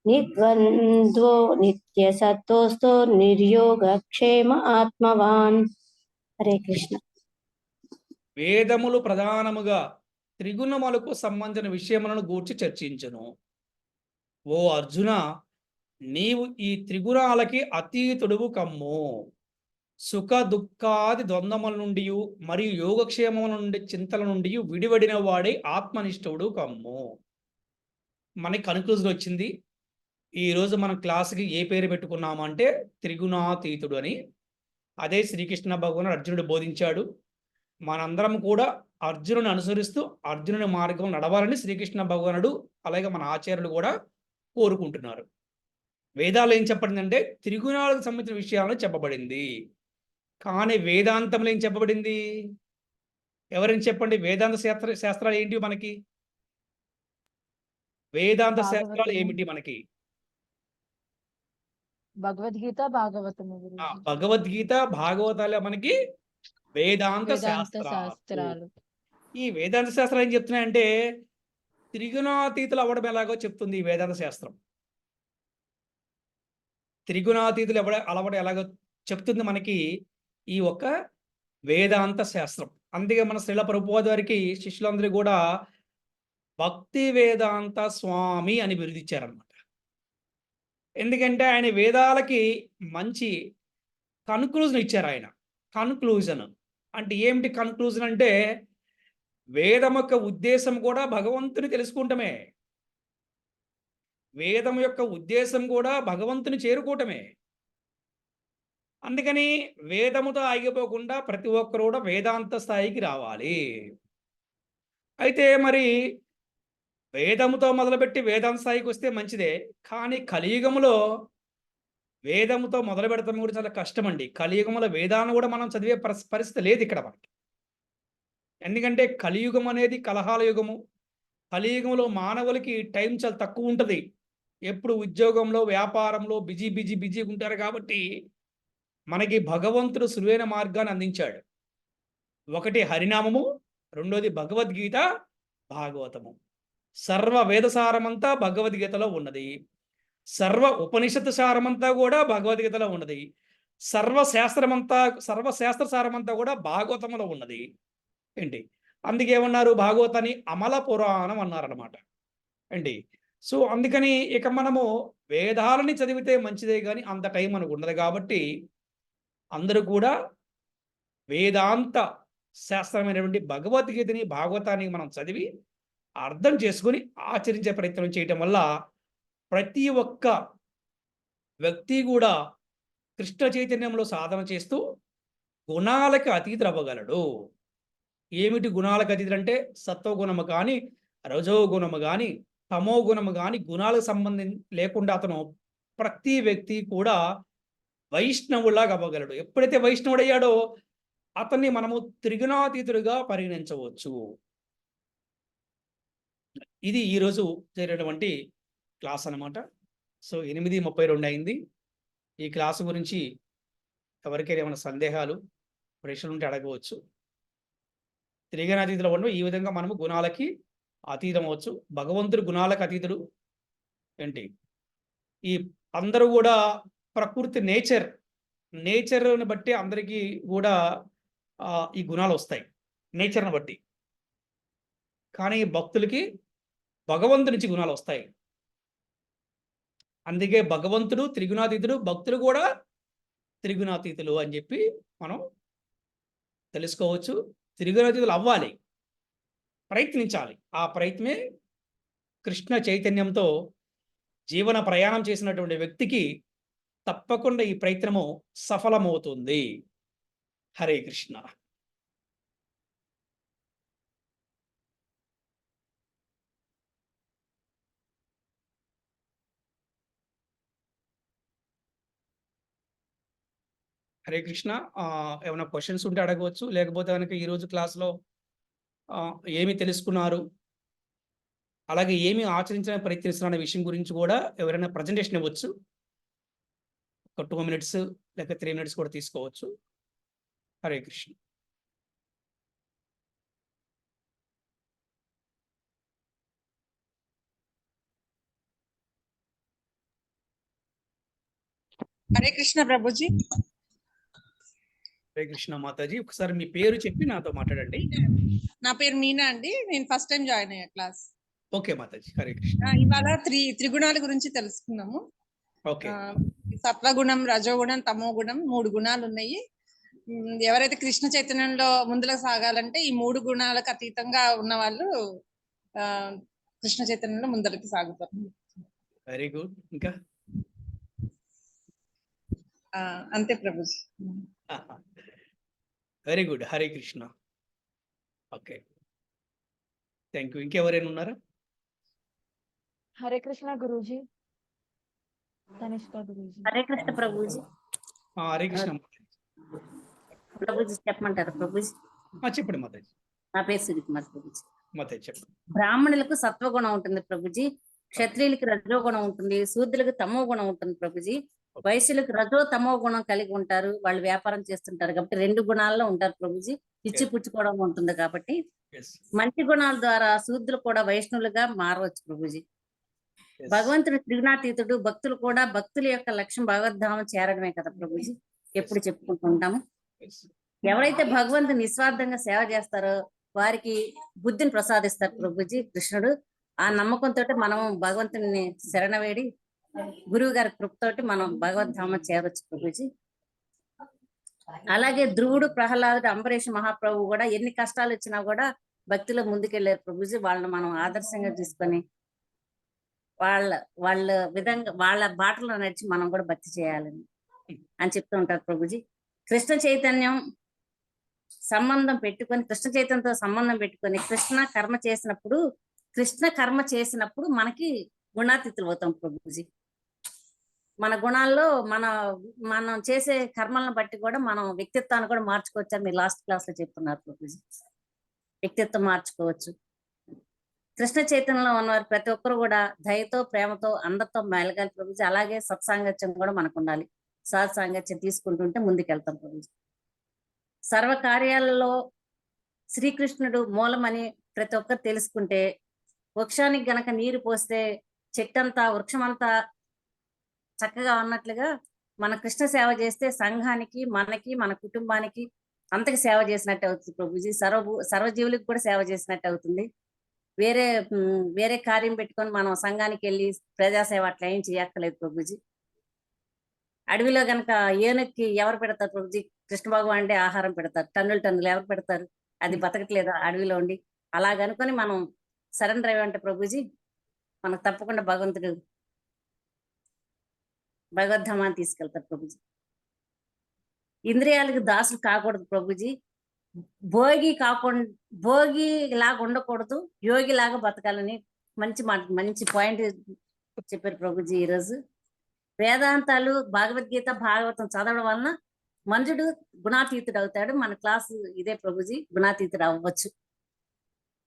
నిర్ద్వంద్వో నిత్య సత్వోస్తో నిర్యోగ క్షేమ ఆత్మవాన్. హరే కృష్ణ. వేదములు ప్రధానముగా త్రిగుణములకు సంబంధించిన విషయములను గూర్చి చర్చించును. ఓ అర్జున, నీవు ఈ త్రిగుణాలకి అతీతుడువు కమ్ము. సుఖ దుఃఖాది ద్వంద్వముల నుండి మరియు యోగక్షేమముల నుండి చింతల నుండి విడివడిన వాడే ఆత్మనిష్ఠుడు కమ్ము. మనకి కన్క్లూజన్ వచ్చింది. ఈరోజు మనం క్లాస్కి ఏ పేరు పెట్టుకున్నామంటే త్రిగుణాతీతుడు అని. అదే శ్రీకృష్ణ భగవానుడు అర్జునుడు బోధించాడు. మనందరం కూడా అర్జునుని అనుసరిస్తూ అర్జునుని మార్గం నడవాలని శ్రీకృష్ణ భగవానుడు అలాగే మన ఆచార్యులు కూడా కోరుకుంటున్నారు. వేదాలు ఏం చెప్పబడిందంటే త్రిగుణాలకు సంబంధించిన విషయాలను చెప్పబడింది. కానీ వేదాంతంలో ఏం చెప్పబడింది? ఎవరైనా చెప్పండి, వేదాంత శాస్త్రాలు ఏంటి మనకి? వేదాంత శాస్త్రాలు భాగవతము. ఏమిటి మనకి? భగవద్గీత, భాగవతము ఆ, గురుజీ. భగవద్గీత, భాగవతాలే మనకి వేదాంత వేదాంత శాస్త్రాలు. శాస్త్రాలు. ఈ వేదాంత శాస్త్రాలు ఏం చెప్తున్నాయంటే త్రిగుణాతీతులు అవ్వడం ఎలాగో చెప్తుంది ఈ వేదాంత శాస్త్రం. త్రిగుణాతీతులు అలవడం ఎలాగో చెప్తుంది మనకి ఈ ఒక్క వేదాంత శాస్త్రం. అందుకే మన శ్రీల ప్రభుపాద వారికి శిష్యులందరూ కూడా భక్తి వేదాంత స్వామి అని బిరుదిచ్చారనమాట. ఎందుకంటే ఆయన వేదాలకి మంచి కన్క్లూజన్ ఇచ్చారు. ఆయన కన్క్లూజన్ అంటే ఏమిటి? కన్క్లూజన్ అంటే వేదం యొక్క ఉద్దేశం కూడా భగవంతుని తెలుసుకుంటమే. వేదం యొక్క ఉద్దేశం కూడా భగవంతుని చేరుకోవటమే. అందుకని వేదముతో ఆగిపోకుండా ప్రతి ఒక్కరు కూడా వేదాంత స్థాయికి రావాలి. అయితే మరి వేదముతో మొదలుపెట్టి వేదాంత స్థాయికి వస్తే మంచిదే, కానీ కలియుగములో వేదముతో మొదలు పెడతాం కూడా చాలా కష్టం అండి. కలియుగంలో వేదాన్ని కూడా మనం చదివే పరిస్థితి లేదు ఇక్కడ మనకి. ఎందుకంటే కలియుగం అనేది కలహాల యుగము. కలియుగంలో మానవులకి టైం చాలా తక్కువ ఉంటుంది. ఎప్పుడు ఉద్యోగంలో, వ్యాపారంలో బిజీ ఉంటారు. కాబట్టి మనకి భగవంతుడు సులువైన మార్గాన్ని అందించాడు. ఒకటి హరినామము, రెండోది భగవద్గీత, భాగవతము. సర్వ వేదసారమంతా భగవద్గీతలో ఉన్నది. సర్వ ఉపనిషత్తు సారమంతా కూడా భగవద్గీతలో ఉన్నది. సర్వశాస్త్ర సారమంతా కూడా భాగవతంలో ఉన్నది. ఏంటి? అందుకేమన్నారు? భాగవతాన్ని అమల పురాణం అన్నారనమాట అండి. సో అందుకని ఇక మనము వేదాలని చదివితే మంచిదే, కానీ అంత టైం మనకు ఉండదు. కాబట్టి అందరూ కూడా వేదాంత శాస్త్రమైనటువంటి భగవద్గీతని, భాగవతాన్ని మనం చదివి అర్థం చేసుకుని ఆచరించే ప్రయత్నం చేయటం వల్ల ప్రతి ఒక్క వ్యక్తి కూడా కృష్ణ చైతన్యంలో సాధన చేస్తూ గుణాలకు అతీతులు అవ్వగలడు. ఏమిటి గుణాలకు అతీతులు అంటే? సత్వగుణము కానీ, రజో గుణము కానీ, తమో గుణము కానీ, గుణాలకు సంబంధం లేకుండా అతను ప్రతి వ్యక్తి కూడా వైష్ణవులాగా అవ్వగలడు. ఎప్పుడైతే వైష్ణవుడయ్యాడో అతన్ని మనము త్రిగుణాతీతుడిగా పరిగణించవచ్చు. ఇది ఈరోజు జరిగినటువంటి క్లాస్ అనమాట. సో 8:32 అయింది. ఈ క్లాసు గురించి ఎవరికైనా ఏమైనా సందేహాలు, ప్రశ్నలు ఉంటే అడగవచ్చు. త్రిగుణాతీతులు ఉండవు. ఈ విధంగా మనము గుణాలకి అతీతం అవ్వచ్చు. భగవంతుడు గుణాలకు అతీతుడు. ఏంటి? ఈ అందరూ కూడా ప్రకృతి నేచర్ని బట్టి అందరికీ కూడా ఈ గుణాలు వస్తాయి, నేచర్ని బట్టి. కానీ భక్తులకి భగవంతుడి నుంచి గుణాలు వస్తాయి. అందుకే భగవంతుడు త్రిగుణాతీతుడు, భక్తులు కూడా త్రిగుణాతీతులు అని చెప్పి మనం తెలుసుకోవచ్చు. త్రిగుణాతీతులు అవ్వాలి, ప్రయత్నించాలి. ఆ ప్రయత్నమే కృష్ణ చైతన్యంతో జీవన ప్రయాణం చేసినటువంటి వ్యక్తికి తప్పకుండా ఈ ప్రయత్నము సఫలమవుతుంది. హరే కృష్ణ. హరే కృష్ణ. ఏమైనా క్వశ్చన్స్ ఉంటే అడగవచ్చు. లేకపోతే కనుక ఈరోజు క్లాస్లో ఏమి తెలుసుకున్నారు, అలాగే ఏమి ఆచరించడానికి ప్రయత్నిస్తున్న విషయం గురించి కూడా ఎవరైనా ప్రజెంటేషన్ ఇవ్వచ్చు. ఒక 2 minutes లేక 3 minutes కూడా తీసుకోవచ్చు. హరే కృష్ణ. హరే కృష్ణ ప్రభుజీ. హరే కృష్ణ మాతాజీ. ఒకసారి మీ పేరు చెప్పి నాతో మాట్లాడండి. నా పేరు మీనా అండి. నేను ఫస్ట్ టైం జాయిన్ అయ్యా క్లాస్. ఓకే మాతాజీ. హరే కృష్ణ. ఇవాళ త్రిగుణాల గురించి తెలుసుకున్నాము. ఓకే. సత్వగుణం, రజోగుణం, తమో గుణం 3 గుణాలు ఉన్నాయి. ఎవరైతే కృష్ణ చైతన్యంలో ముందుకు సాగాలంటే ఈ 3 గుణాలకు అతీతంగా ఉన్న వాళ్ళు కృష్ణ చైతన్యంలో ముందరికి సాగుతారు. Very good. ఇంకా అంతే ప్రభుజీ. Very good. Hare Krishna. Okay, thank you. ఇంకెవరైనా ఉన్నారా? హరే కృష్ణ గురూజీ. తనిష్క గురూజీ. హరే కృష్ణ ప్రభుజీ. హరే కృష్ణ ప్రభుజీ చెప్పమంటారు ప్రభుజీ? చెప్పండి మాతాజీ. నా పేరు సునీకుమార్ ప్రభుజీ. మతే చెప్పు. బ్రాహ్మణులకు సత్వగుణం ఉంటుంది ప్రభుజీ, క్షత్రియులకి రజోగుణం ఉంటుంది, శూద్రులకు తమో గుణం ఉంటుంది ప్రభుజీ, వైశ్యులకు రజో తమో గుణం కలిగి ఉంటారు, వాళ్ళు వ్యాపారం చేస్తుంటారు కాబట్టి 2 గుణాల్లో ఉంటారు ప్రభుజీ. ఇచ్చి పుచ్చుకోవడం ఉంటుంది కాబట్టి Yes. మంచి గుణాల ద్వారా శూద్రులు కూడా వైష్ణవులుగా మారవచ్చు ప్రభుజీ. Yes. భగవంతుడు త్రిగుణాతీతుడు, భక్తులు కూడా భక్తుల యొక్క లక్ష్యం భగవద్ధామం చేరడమే కదా ప్రభుజీ, ఎప్పుడు చెప్పుకుంటూ ఉంటాము. Yes. ఎవరైతే భగవంతుని నిస్వార్థంగా సేవ చేస్తారో వారికి బుద్ధిని ప్రసాదిస్తారు ప్రభుజీ కృష్ణుడు. ఆ నమ్మకంతో మనం భగవంతుని శరణవేడి గురువు గారి కృపతోటి మనం భగవద్ధామం చేరవచ్చు ప్రభుజీ. అలాగే ధ్రువుడు, ప్రహ్లాదుడు, అంబరీష్ మహాప్రభు కూడా ఎన్ని కష్టాలు వచ్చినా కూడా భక్తిలో ముందుకెళ్లారు ప్రభుజీ. వాళ్ళని మనం ఆదర్శంగా తీసుకొని వాళ్ళ విధంగా వాళ్ళ బాటలో నడిచి మనం కూడా భక్తి చేయాలని అని చెప్తూ ఉంటారు ప్రభుజీ. కృష్ణ చైతన్యం సంబంధం పెట్టుకొని, కృష్ణ చైతన్యంతో సంబంధం పెట్టుకొని కృష్ణ కర్మ చేసినప్పుడు మనకి గుణాతీతులు అవుతాం ప్రభుజీ. మన గుణాల్లో మనం చేసే కర్మలను బట్టి కూడా మనం వ్యక్తిత్వాన్ని కూడా మార్చుకోవచ్చు అని మీరు లాస్ట్ క్లాస్ లో చెప్తున్నారు ప్రభుజీ. వ్యక్తిత్వం మార్చుకోవచ్చు. కృష్ణ చైతన్యంలో ఉన్నవారు ప్రతి ఒక్కరు కూడా దయతో, ప్రేమతో, అందరితో మెలగాలి ప్రభుజీ. అలాగే సత్సాంగత్యం కూడా మనకు ఉండాలి. సత్సాంగత్యం తీసుకుంటుంటే ముందుకెళ్తాం ప్రభుజీ. సర్వ కార్యాలలో శ్రీకృష్ణుడు మూలమని ప్రతి ఒక్కరు తెలుసుకుంటే, వృక్షానికి గనక నీరు పోస్తే చెట్టంతా వృక్షమంతా చక్కగా ఉన్నట్లుగా మన కృష్ణ సేవ చేస్తే సంఘానికి, మనకి, మన కుటుంబానికి అంతకి సేవ చేసినట్టు అవుతుంది ప్రభుజీ. సర్వజీవులకు కూడా సేవ చేసినట్టు అవుతుంది. వేరే కార్యం పెట్టుకొని మనం సంఘానికి వెళ్ళి ప్రజాసేవ అట్లా ఏం చేయక్కర్లేదు ప్రభుజీ. అడవిలో గనక ఏనుక్కి ఎవరు పెడతారు ప్రభుజీ? కృష్ణ భగవాన్ అంటే ఆహారం పెడతారు. టన్నులు ఎవరు పెడతారు? అది బతకట్లేదు అడవిలో ఉండి. అలాగనుకొని మనం సరెండర్ అయ్యంటే ప్రభుజీ మనకు తప్పకుండా భగవంతుడు భగవద్ధామాన్ని తీసుకెళ్తారు ప్రభుజీ. ఇంద్రియాలకు దాసులు కాకూడదు ప్రభుజీ. భోగి లాగా ఉండకూడదు, యోగి లాగా బతకాలని మంచి పాయింట్ చెప్పారు ప్రభుజీ ఈరోజు. వేదాంతాలు, భగవద్గీత, భాగవతం చదవడం వలన మనుషుడు గుణాతీతుడు అవుతాడు. మన క్లాసు ఇదే ప్రభుజీ, గుణాతీతుడు అవ్వచ్చు.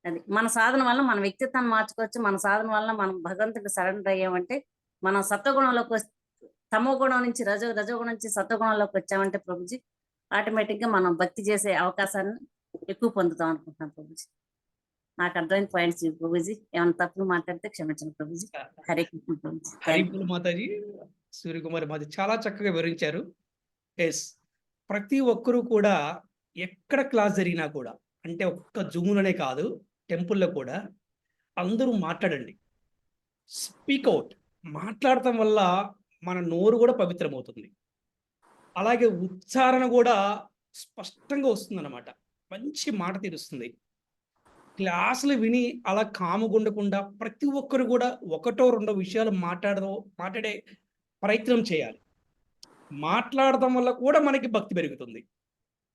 అది మన సాధన వల్ల మన వ్యక్తిత్వాన్ని మార్చుకోవచ్చు. మన సాధన వల్ల మనం భగవంతుడికి సరెండర్ అయ్యామంటే మనం సత్వగుణంలోకి తమో గుణం నుంచి రజోగుణం నుంచి సత్వగుణంలోకి వచ్చామంటే ప్రభుజీ ఆటోమేటిక్ గా మనం భక్తి చేసే అవకాశాన్ని ఎక్కువ పొందుతాం అనుకుంటున్నాం ప్రభుజీ. నాకు అర్థమైన పాయింట్స్ ప్రభుజీ. ఏమైనా తప్పులు మాట్లాడితే క్షమించండి ప్రభుజీ. హరే కృష్ణ ప్రభుజీ. హరిపుల్ మాతాజీ, సూర్యకుమారి మాతాజీ చాలా చక్కగా వివరించారు. ఎస్, ప్రతి ఒక్కరూ కూడా ఎక్కడ క్లాస్ జరిగినా కూడా, అంటే ఒక్క జూమ్లోనే కాదు, టెంపుల్లో కూడా అందరూ మాట్లాడండి. Speak out. మాట్లాడటం వల్ల మన నోరు కూడా పవిత్రమవుతుంది. అలాగే ఉచ్చారణ కూడా స్పష్టంగా వస్తుంది అన్నమాట. మంచి మాట తీరుస్తుంది. క్లాసులు విని అలా కాముగుండకుండా ప్రతి ఒక్కరు కూడా ఒకటో రెండో విషయాలు మాట్లాడే ప్రయత్నం చేయాలి. మాట్లాడటం వల్ల కూడా మనకి భక్తి పెరుగుతుంది.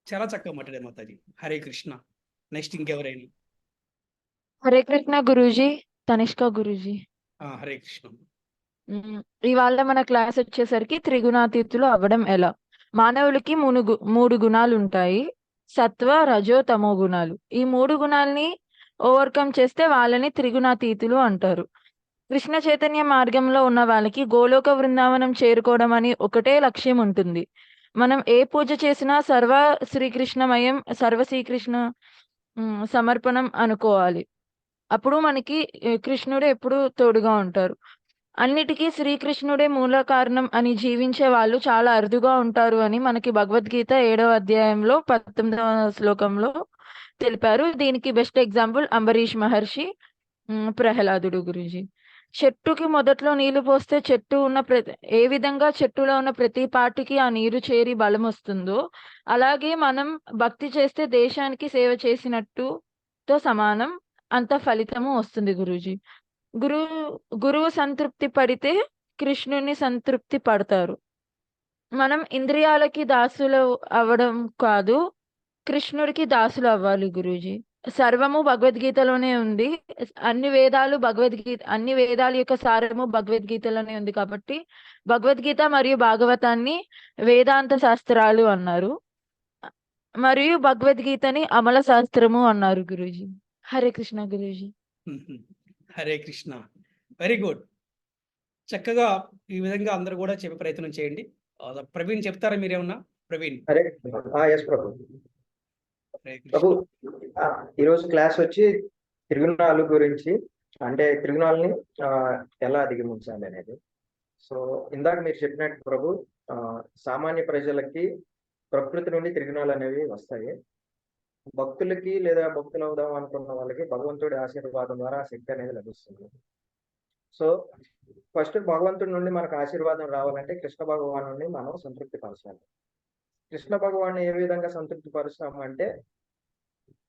చాలా చక్కగా మాట్లాడే మాతాజీ. హరే కృష్ణ. నెక్స్ట్ ఇంకెవరైనా? హరే కృష్ణ గురూజీ, తనిష్క గురూజీ. హరే కృష్ణ. ఇవాళ మన క్లాస్ వచ్చేసరికి త్రిగుణాతీతులు అవ్వడం ఎలా. మానవులకి 3 గుణాలు ఉంటాయి, సత్వ, రజో, తమో గుణాలు. ఈ 3 గుణాలని ఓవర్కమ్ చేస్తే వాళ్ళని త్రిగుణాతీతులు అంటారు. కృష్ణ చైతన్య మార్గంలో ఉన్న వాళ్ళకి గోలోక బృందావనం చేరుకోవడం అని ఒకటే లక్ష్యం ఉంటుంది. మనం ఏ పూజ చేసినా సర్వ శ్రీకృష్ణమయం, సర్వ శ్రీకృష్ణ సమర్పణం అనుకోవాలి. అప్పుడు మనకి కృష్ణుడే ఎప్పుడు తోడుగా ఉంటారు. అన్నిటికీ శ్రీకృష్ణుడే మూల కారణం అని జీవించే వాళ్ళు చాలా అరుదుగా ఉంటారు అని మనకి భగవద్గీత 7వ అధ్యాయంలో 19వ శ్లోకంలో తెలిపారు. దీనికి బెస్ట్ ఎగ్జాంపుల్ అంబరీష్ మహర్షి, ప్రహ్లాదుడు గురుజీ. చెట్టుకి మొదట్లో నీళ్లు పోస్తే ఏ విధంగా చెట్టులో ఉన్న ప్రతి పార్టీకి ఆ నీరు చేరి బలం వస్తుందో, అలాగే మనం భక్తి చేస్తే దేశానికి సేవ చేసినట్టుతో సమానం, అంత ఫలితము వస్తుంది గురూజీ. గురువు సంతృప్తి పడితే కృష్ణుని సంతృప్తి పడతారు. మనం ఇంద్రియాలకి దాసులు అవ్వడం కాదు, కృష్ణుడికి దాసులు అవ్వాలి గురూజీ. సర్వము భగవద్గీతలోనే ఉంది. అన్ని వేదాల యొక్క సారము భగవద్గీతలోనే ఉంది కాబట్టి భగవద్గీత మరియు భాగవతాన్ని వేదాంత శాస్త్రాలు అన్నారు. మరియు భగవద్గీతని అమల శాస్త్రము అన్నారు గురూజీ. హరే కృష్ణ గురూజీ. హరే కృష్ణ. Very good. చక్కగా ఈ విధంగా అందరూ కూడా చెప్పే ప్రయత్నం చేయండి. ప్రవీణ్ చెప్తారా మీరేమన్నా? ప్రవీణ్. హరే ఎస్ ప్రభు. హరే కృష్ణ. ప్రభు ఈరోజు క్లాస్ వచ్చి త్రిగుణాలు గురించి, అంటే త్రిగుణాలని ఎలా అధిగమించాలి అనేది. సో ఇందాక మీరు చెప్పినట్టు ప్రభు, సామాన్య ప్రజలకి ప్రకృతి నుండి త్రిగుణాలు అనేవి వస్తాయి. భక్తులకి లేదా భక్తులు అవుదాం అనుకున్న వాళ్ళకి భగవంతుడి ఆశీర్వాదం ద్వారా ఆ శక్తి అనేది లభిస్తుంది. సో ఫస్ట్ భగవంతుడి నుండి మనకు ఆశీర్వాదం రావాలంటే కృష్ణ భగవాను మనం సంతృప్తి పరచాలి. కృష్ణ భగవాన్ ఏ విధంగా సంతృప్తి పరుస్తాము అంటే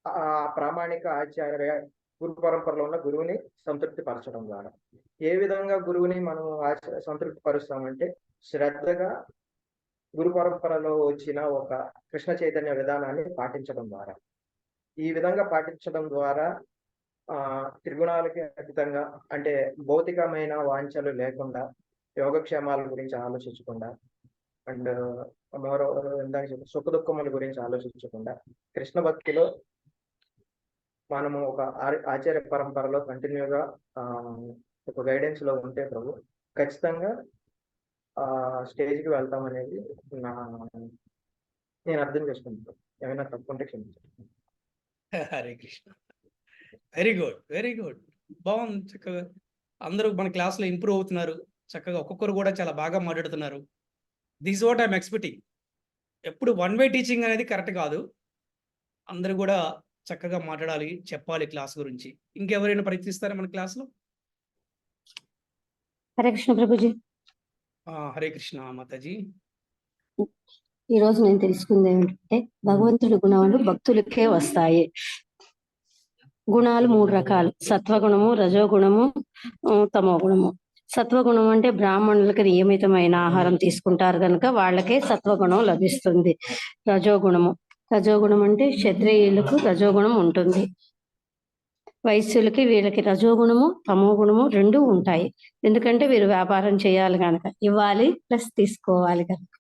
ఆ ప్రామాణిక ఆచార్య గురు పరంపరలో ఉన్న గురువుని సంతృప్తి పరచడం ద్వారా. ఏ విధంగా గురువుని మనం సంతృప్తి పరుస్తామంటే శ్రద్ధగా గురు పరంపరలో వచ్చిన ఒక కృష్ణ చైతన్య విధానాన్ని పాటించడం ద్వారా. ఈ విధంగా పాటించడం ద్వారా త్రిగుణాలకి అతీతంగా, అంటే భౌతికమైన వాంఛలు లేకుండా, యోగక్షేమాల గురించి ఆలోచించకుండా, అండ్ మరో ఇందాక సుఖ దుఃఖముల గురించి ఆలోచించకుండా కృష్ణ భక్తిలో మనము ఒక ఆచార్య పరంపరలో కంటిన్యూగా ఒక గైడెన్స్ లో ఉంటే ప్రభు ఖచ్చితంగా స్టేజ్కి వెళ్తాం అనేది నేను అర్థం చేసుకుంటాను. ఏమైనా తప్పుంటే క్షమించండి. Hare Krishna. Very good, very good. బాగుంది. చక్కగా అందరూ మన క్లాస్లో ఇంప్రూవ్ అవుతున్నారు. చక్కగా ఒక్కొక్కరు కూడా చాలా బాగా మాట్లాడుతున్నారు. This what I'm expecting. ఎప్పుడు వన్ వే టీచింగ్ అనేది కరెక్ట్ కాదు. అందరూ కూడా చక్కగా మాట్లాడాలి, చెప్పాలి క్లాస్ గురించి. ఇంకెవరైనా ప్రయత్నిస్తారా మన క్లాస్లో? హరే కృష్ణ ప్రభుజీ. హరే కృష్ణ మాతాజీ. ఈ రోజు నేను తెలుసుకుంది ఏమిటంటే భగవంతుడి గుణాలు భక్తులకే వస్తాయి. గుణాలు 3 రకాలు: సత్వగుణము, రజోగుణము, తమో గుణము. సత్వగుణం అంటే బ్రాహ్మణులకి నియమితమైన ఆహారం తీసుకుంటారు కనుక వాళ్ళకే సత్వగుణం లభిస్తుంది. రజోగుణం అంటే క్షత్రియులకు రజోగుణం ఉంటుంది. వైశ్యులకి వీళ్ళకి రజోగుణము తమో గుణము 2 ఉంటాయి. ఎందుకంటే వీరు వ్యాపారం చేయాలి కనుక, ఇవ్వాలి ప్లస్ తీసుకోవాలి కనుక.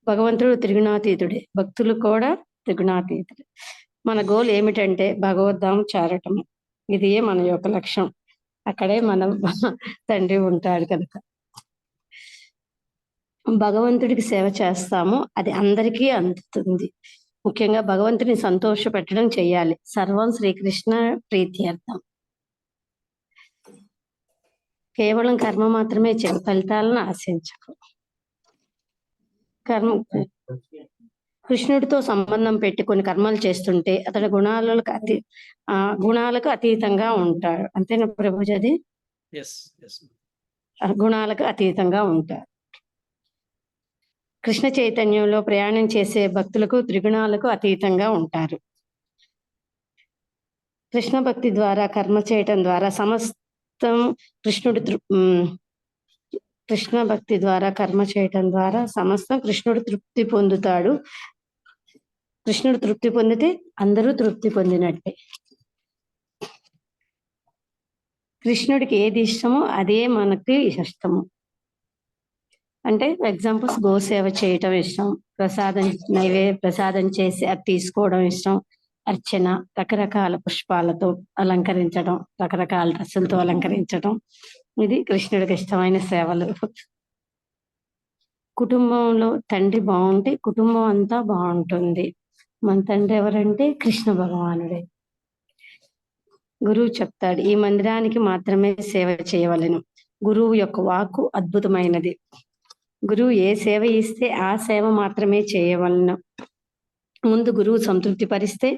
భగవంతుడు త్రిగుణాతీతుడే, భక్తులు కూడా త్రిగుణాతీతుడే. మన గోల్ ఏమిటంటే భగవద్ధామం చేరటము. ఇదే మన యొక్క లక్ష్యం. అక్కడే మన తండ్రి ఉంటాడు కనుక భగవంతుడికి సేవ చేస్తాము, అది అందరికీ అందుతుంది. ముఖ్యంగా భగవంతుని సంతోష పెట్టడం చెయ్యాలి. సర్వం శ్రీకృష్ణ ప్రీత్యర్థం. కేవలం కర్మ మాత్రమే చేయి, ఫలితాలను ఆశించకు. కృష్ణుడితో సంబంధం పెట్టి కొన్ని కర్మలు చేస్తుంటే అతడు గుణాలకు అతీతంగా ఉంటాడు. అంతేనా ప్రభుజీ? అది గుణాలకు అతీతంగా ఉంటాడు. కృష్ణ చైతన్యంలో ప్రయాణం చేసే భక్తులకు త్రిగుణాలకు అతీతంగా ఉంటారు. కృష్ణ భక్తి ద్వారా కర్మ చేయటం ద్వారా సమస్తం కృష్ణ భక్తి ద్వారా కర్మ చేయటం ద్వారా సమస్తం కృష్ణుడు తృప్తి పొందుతాడు. కృష్ణుడు తృప్తి పొందితే అందరూ తృప్తి పొందినట్టే. కృష్ణుడికి ఏది ఇష్టమో అదే మనకి ఇష్టము. అంటే ఎగ్జాంపుల్స్, గోసేవ చేయటం ఇష్టం, ప్రసాదం చేసి అది తీసుకోవడం ఇష్టం, అర్చన, రకరకాల పుష్పాలతో అలంకరించడం, రకరకాల డ్రెస్సులతో అలంకరించడం, ఇది కృష్ణుడికి ఇష్టమైన సేవలు. కుటుంబంలో తండ్రి బాగుంటే కుటుంబం అంతా బాగుంటుంది. మన తండ్రి ఎవరంటే కృష్ణ భగవానుడే. గురువు చెప్తాడు, ఈ మందిరానికి మాత్రమే సేవ చేయవలెను. గురువు యొక్క వాక్కు అద్భుతమైనది. గురువు ఏ సేవ ఇస్తే ఆ సేవ మాత్రమే చేయవలను. ముందు గురువు సంతృప్తి పరిస్తే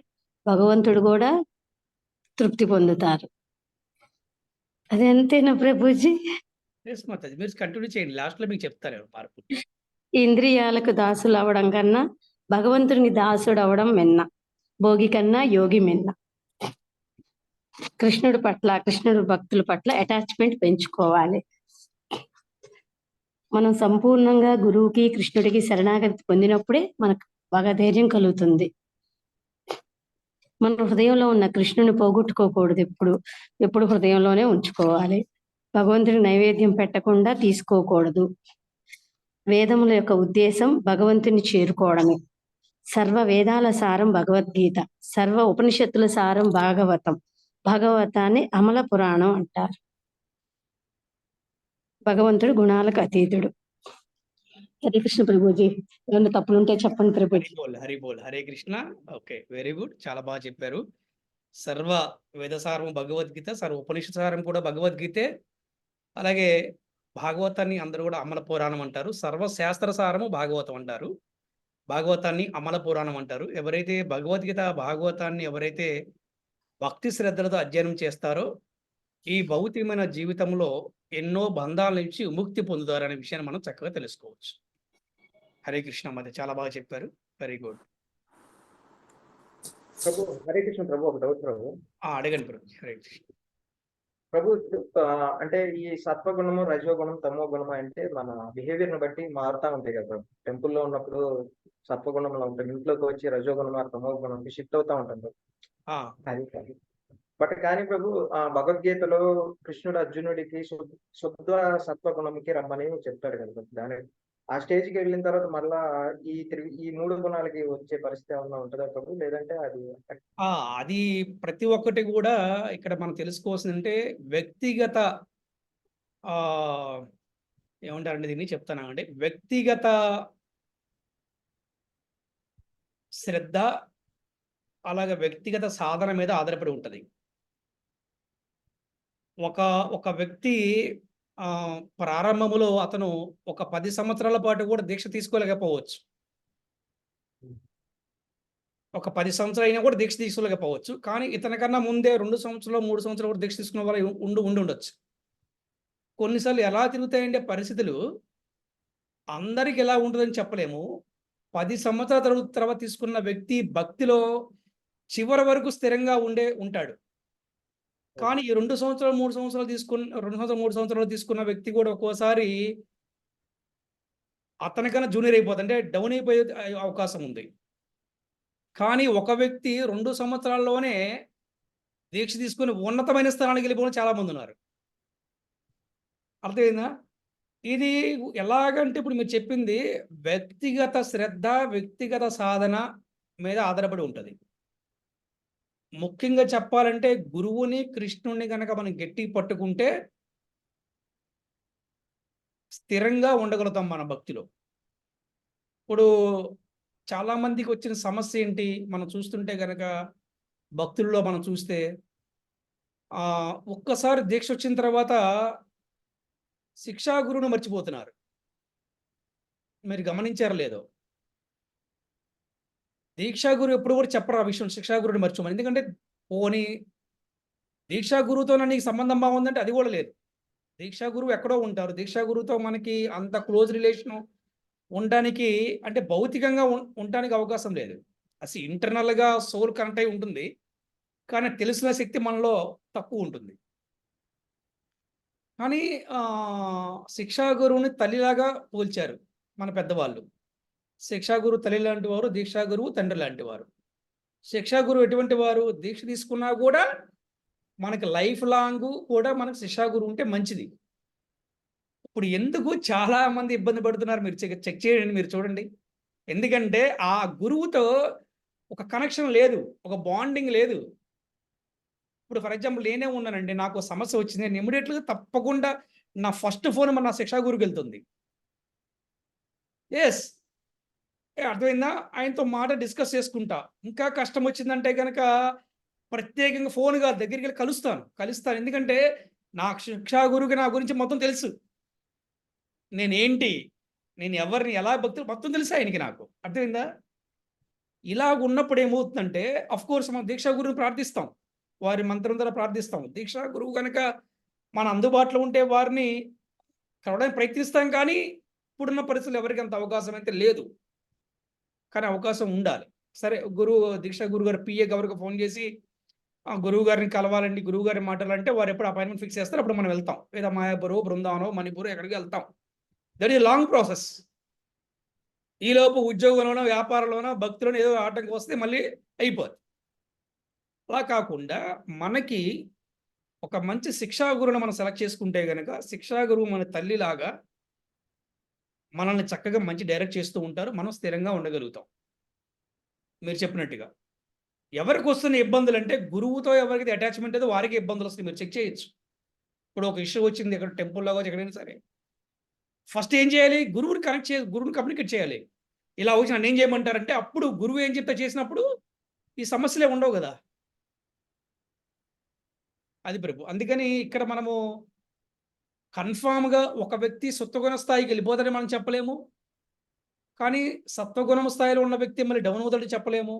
భగవంతుడు కూడా తృప్తి పొందుతారు. అది అంతేనా ప్రభుజీ? మీరు కంటిన్యూ చేయండి, లాస్ట్ లో మీకు చెప్తారు. ఇంద్రియాలకు దాసులు అవడం కన్నా భగవంతుడిని దాసుడు అవడం మిన్న, భోగి కన్నా యోగి మిన్న. కృష్ణుడి భక్తుల పట్ల అటాచ్మెంట్ పెంచుకోవాలి. మనం సంపూర్ణంగా గురువుకి కృష్ణుడికి శరణాగతి పొందినప్పుడే మనకు బాగా ధైర్యం కలుగుతుంది. మన హృదయంలో ఉన్న కృష్ణుని పోగొట్టుకోకూడదు. ఎప్పుడు హృదయంలోనే ఉంచుకోవాలి. భగవంతుడి నైవేద్యం పెట్టకుండా తీసుకోకూడదు. వేదముల యొక్క ఉద్దేశం భగవంతుని చేరుకోవడమే. సర్వ వేదాల సారం భగవద్గీత, సర్వ ఉపనిషత్తుల సారం భాగవతం. భాగవతాన్ని అమల పురాణం అంటారు. భగవంతుడు గుణాలకు అతీతుడు. హరే కృష్ణ ప్రభుజీ, ఏమన్నా తప్పులుంటే చెప్పండి ప్రభుజీ. హరి బోల్ Hare Krishna. Okay, very good, చాలా బాగా చెప్పారు. సర్వ వేదసారం భగవద్గీత, సర్వ ఉపనిషత్ సారం కూడా భగవద్గీతే. అలాగే భాగవతాన్ని అందరూ కూడా అమల పురాణం అంటారు. సర్వ శాస్త్ర సారము భాగవతం అంటారు. భాగవతాన్ని అమల పురాణం అంటారు. ఎవరైతే భగవద్గీత భాగవతాన్ని ఎవరైతే భక్తి శ్రద్ధలతో అధ్యయనం చేస్తారో ఈ భౌతికమైన జీవితంలో ఎన్నో బంధాల నుంచి విముక్తి పొందుతారు అనే విషయాన్ని మనం చక్కగా తెలుసుకోవచ్చు. హరే కృష్ణ మధ్య చాలా బాగా చెప్పారు. Very good. ప్రభు హరే కృష్ణ ప్రభు, ఒక డౌట్ ప్రభు. అడగండి ప్రభు. హరే కృష్ణ ప్రభు. అంటే ఈ సత్వగుణము, రజోగుణం, తమో గుణము అంటే మన బిహేవియర్ ని బట్టి మారుతా ఉంటాయి కదా ప్రభు. టెంపుల్లో ఉన్నప్పుడు సత్వగుణంలో ఉంటుంది, ఇంట్లోకి వచ్చి రజోగుణం, తమో గుణం షిఫ్ట్ అవుతా ఉంటుంది. అది కాదు బట్ కానీ ప్రభు భగవద్గీతలో కృష్ణుడు అర్జునుడికి శుద్ధ సత్వగుణంకి రమ్మని చెప్తాడు కదా ప్రభు. దాని ఆ స్టేజ్కి వెళ్ళిన తర్వాత మళ్ళా ఈ 3 గుణాలకి వచ్చే పరిస్థితి ఏమన్నా ఉంటుందా ప్రభు, లేదంటే అది ప్రతి ఒక్కటి కూడా ఇక్కడ మనం తెలుసుకోవాల్సిందంటే వ్యక్తిగత ఏమంటారంటే దీన్ని చెప్తాను అంటే వ్యక్తిగత శ్రద్ధ అలాగే వ్యక్తిగత సాధన మీద ఆధారపడి ఉంటుంది. ఒక వ్యక్తి ప్రారంభములో అతను ఒక 10 సంవత్సరాల పాటు కూడా దీక్ష తీసుకోలేకపోవచ్చు. ఒక 10 సంవత్సరాలు అయినా కూడా దీక్ష తీసుకోలేకపోవచ్చు. కానీ ఇతనికన్నా ముందే 2 సంవత్సరాలు 3 సంవత్సరాలు కూడా దీక్ష తీసుకున్న వాళ్ళు ఉండొచ్చు. కొన్నిసార్లు ఎలా తిరుగుతాయంటే పరిస్థితులు అందరికి ఎలా ఉంటుందని చెప్పలేము. 10 సంవత్సరాల తర్వాత తీసుకున్న వ్యక్తి భక్తిలో చివరి వరకు స్థిరంగా ఉంటాడు. కానీ ఈ 2 సంవత్సరాలు 3 సంవత్సరాలు 2 సంవత్సరాలు 3 సంవత్సరాలు తీసుకున్న వ్యక్తి కూడా ఒక్కోసారి అతనికన్నా జూనియర్ అయిపోతుంది, అంటే డౌన్ అయిపోయే అవకాశం ఉంది. కానీ ఒక వ్యక్తి 2 సంవత్సరాల్లోనే దీక్ష తీసుకుని ఉన్నతమైన స్థానానికి వెళ్ళిపోవడం చాలా మంది ఉన్నారు. అర్థమైందా? ఇది ఎలాగంటే ఇప్పుడు మీరు చెప్పింది వ్యక్తిగత శ్రద్ధ, వ్యక్తిగత సాధన మీద ఆధారపడి ఉంటుంది. ముఖ్యంగా చెప్పాలంటే గురువుని, కృష్ణుని కనుక మనం గట్టి పట్టుకుంటే స్థిరంగా ఉండగలుగుతాం మన భక్తిలో. ఇప్పుడు చాలా మందికి వచ్చిన సమస్య ఏంటి మనం చూస్తుంటే కనుక భక్తుల్లో మనం చూస్తే ఒక్కసారి దీక్ష వచ్చిన తర్వాత శిక్షా గురువును మర్చిపోతున్నారు. మీరు గమనించారో లేదో? దీక్షా గురువు ఎప్పుడు కూడా చెప్పరు ఆ విషయం, శిక్షా గురువుని మర్చిపోమని. ఎందుకంటే పోనీ దీక్షా గురువుతో నీకు సంబంధం బాగుందంటే అది కూడా లేదు. దీక్షా గురువు ఎక్కడో ఉంటారు. దీక్షా గురువుతో మనకి అంత క్లోజ్ రిలేషన్ ఉండడానికి అంటే భౌతికంగా ఉండడానికి అవకాశం లేదు. అసలు ఇంటర్నల్గా సోల్ కనెక్ట్ అయి ఉంటుంది, కానీ తెలిసిన శక్తి మనలో తక్కువ ఉంటుంది. కానీ శిక్షా గురువుని తల్లిలాగా పోల్చారు మన పెద్దవాళ్ళు. శిక్షా గురువు తల్లి లాంటి వారు, దీక్షా గురువు తండ్రి లాంటి వారు. శిక్షా గురువు ఎటువంటి వారు? దీక్ష తీసుకున్నా కూడా మనకి లైఫ్ లాంగ్ కూడా మనకు శిక్షా గురువు ఉంటే మంచిది. ఇప్పుడు ఎందుకు చాలా మంది ఇబ్బంది పడుతున్నారు మీరు చెక్ చేయండి, మీరు చూడండి. ఎందుకంటే ఆ గురువుతో ఒక కనెక్షన్ లేదు, ఒక బాండింగ్ లేదు. ఇప్పుడు ఫర్ ఎగ్జాంపుల్ నేనే ఉన్నానండి, నాకు సమస్య వచ్చింది, నేను ఇమీడియట్గా తప్పకుండా నా ఫస్ట్ ఫోన్ మన నా శిక్షా గురువుకి వెళ్తుంది. ఎస్, అర్థమైందా? ఆయనతో మాట డిస్కస్ చేసుకుంటా. ఇంకా కష్టం వచ్చిందంటే కనుక ప్రత్యేకంగా ఫోన్ కాదు, దగ్గరికి వెళ్ళి కలుస్తాను. ఎందుకంటే నా శిక్షా గురువుకి నా గురించి మొత్తం తెలుసు. నేనేంటి, నేను ఎవరిని ఎలా భక్తులు మొత్తం తెలుసు ఆయనకి, నాకు. అర్థమైందా? ఇలాగ ఉన్నప్పుడు ఏమవుతుందంటే కోర్స్ మనం దీక్షా గురువుని ప్రార్థిస్తాం, వారి మంత్రం ద్వారా ప్రార్థిస్తాం. దీక్షా గురువు కనుక మన అందుబాటులో ఉంటే వారిని కలవడానికి ప్రయత్నిస్తాం. కానీ ఇప్పుడున్న పరిస్థితులు ఎవరికి అంత అవకాశం అయితే లేదు, కానీ అవకాశం ఉండాలి. సరే, దీక్షా గురువు గారు పిఏ ఎవరికి ఫోన్ చేసి గురువు గారిని కలవాలండి, గురువు గారిని మాట్లాడాలంటే వారు ఎప్పుడు అపాయింట్మెంట్ ఫిక్స్ చేస్తారు, అప్పుడు మనం వెళ్తాం. లేదా మాయాపూర్, బృందావనం, మణిపూర్ ఎక్కడికి వెళ్తాం. That is long process. ఈలోపు ఉద్యోగంలోనో వ్యాపారంలోనో భక్తులను ఏదో ఆటంకం వస్తే మళ్ళీ అయిపోద్ది. అలా కాకుండా మనకి ఒక మంచి శిక్షా గురువుని మనం సెలెక్ట్ చేసుకుంటే కనుక శిక్షా గురువు మన తల్లిలాగా మనల్ని చక్కగా మంచి డైరెక్ట్ చేస్తూ ఉంటారు, మనం స్థిరంగా ఉండగలుగుతాం. మీరు చెప్పినట్టుగా. ఎవరికి వస్తున్న ఇబ్బందులు అంటే గురువుతో ఎవరికైతే అటాచ్మెంట్ ఏదో వారికి ఇబ్బందులు వస్తాయి. మీరు చెక్ చేయొచ్చు. ఇప్పుడు ఒక ఇష్యూ వచ్చింది ఎక్కడ టెంపుల్లో కావచ్చు, ఎక్కడైనా సరే ఫస్ట్ ఏం చేయాలి? గురువుని కమ్యూనికేట్ చేయాలి. ఇలా వచ్చి నన్ను ఏం చేయమంటారంటే అప్పుడు గురువు ఏం చెప్తే చేసినప్పుడు ఈ సమస్యలే ఉండవు కదా. అది ప్రభు. అందుకని ఇక్కడ మనము కన్ఫామ్గా ఒక వ్యక్తి సత్వగుణ స్థాయికి వెళ్ళిపోతాడని మనం చెప్పలేము, కానీ సత్వగుణం స్థాయిలో ఉన్న వ్యక్తి మళ్ళీ డౌన్ అవుతాడని చెప్పలేము.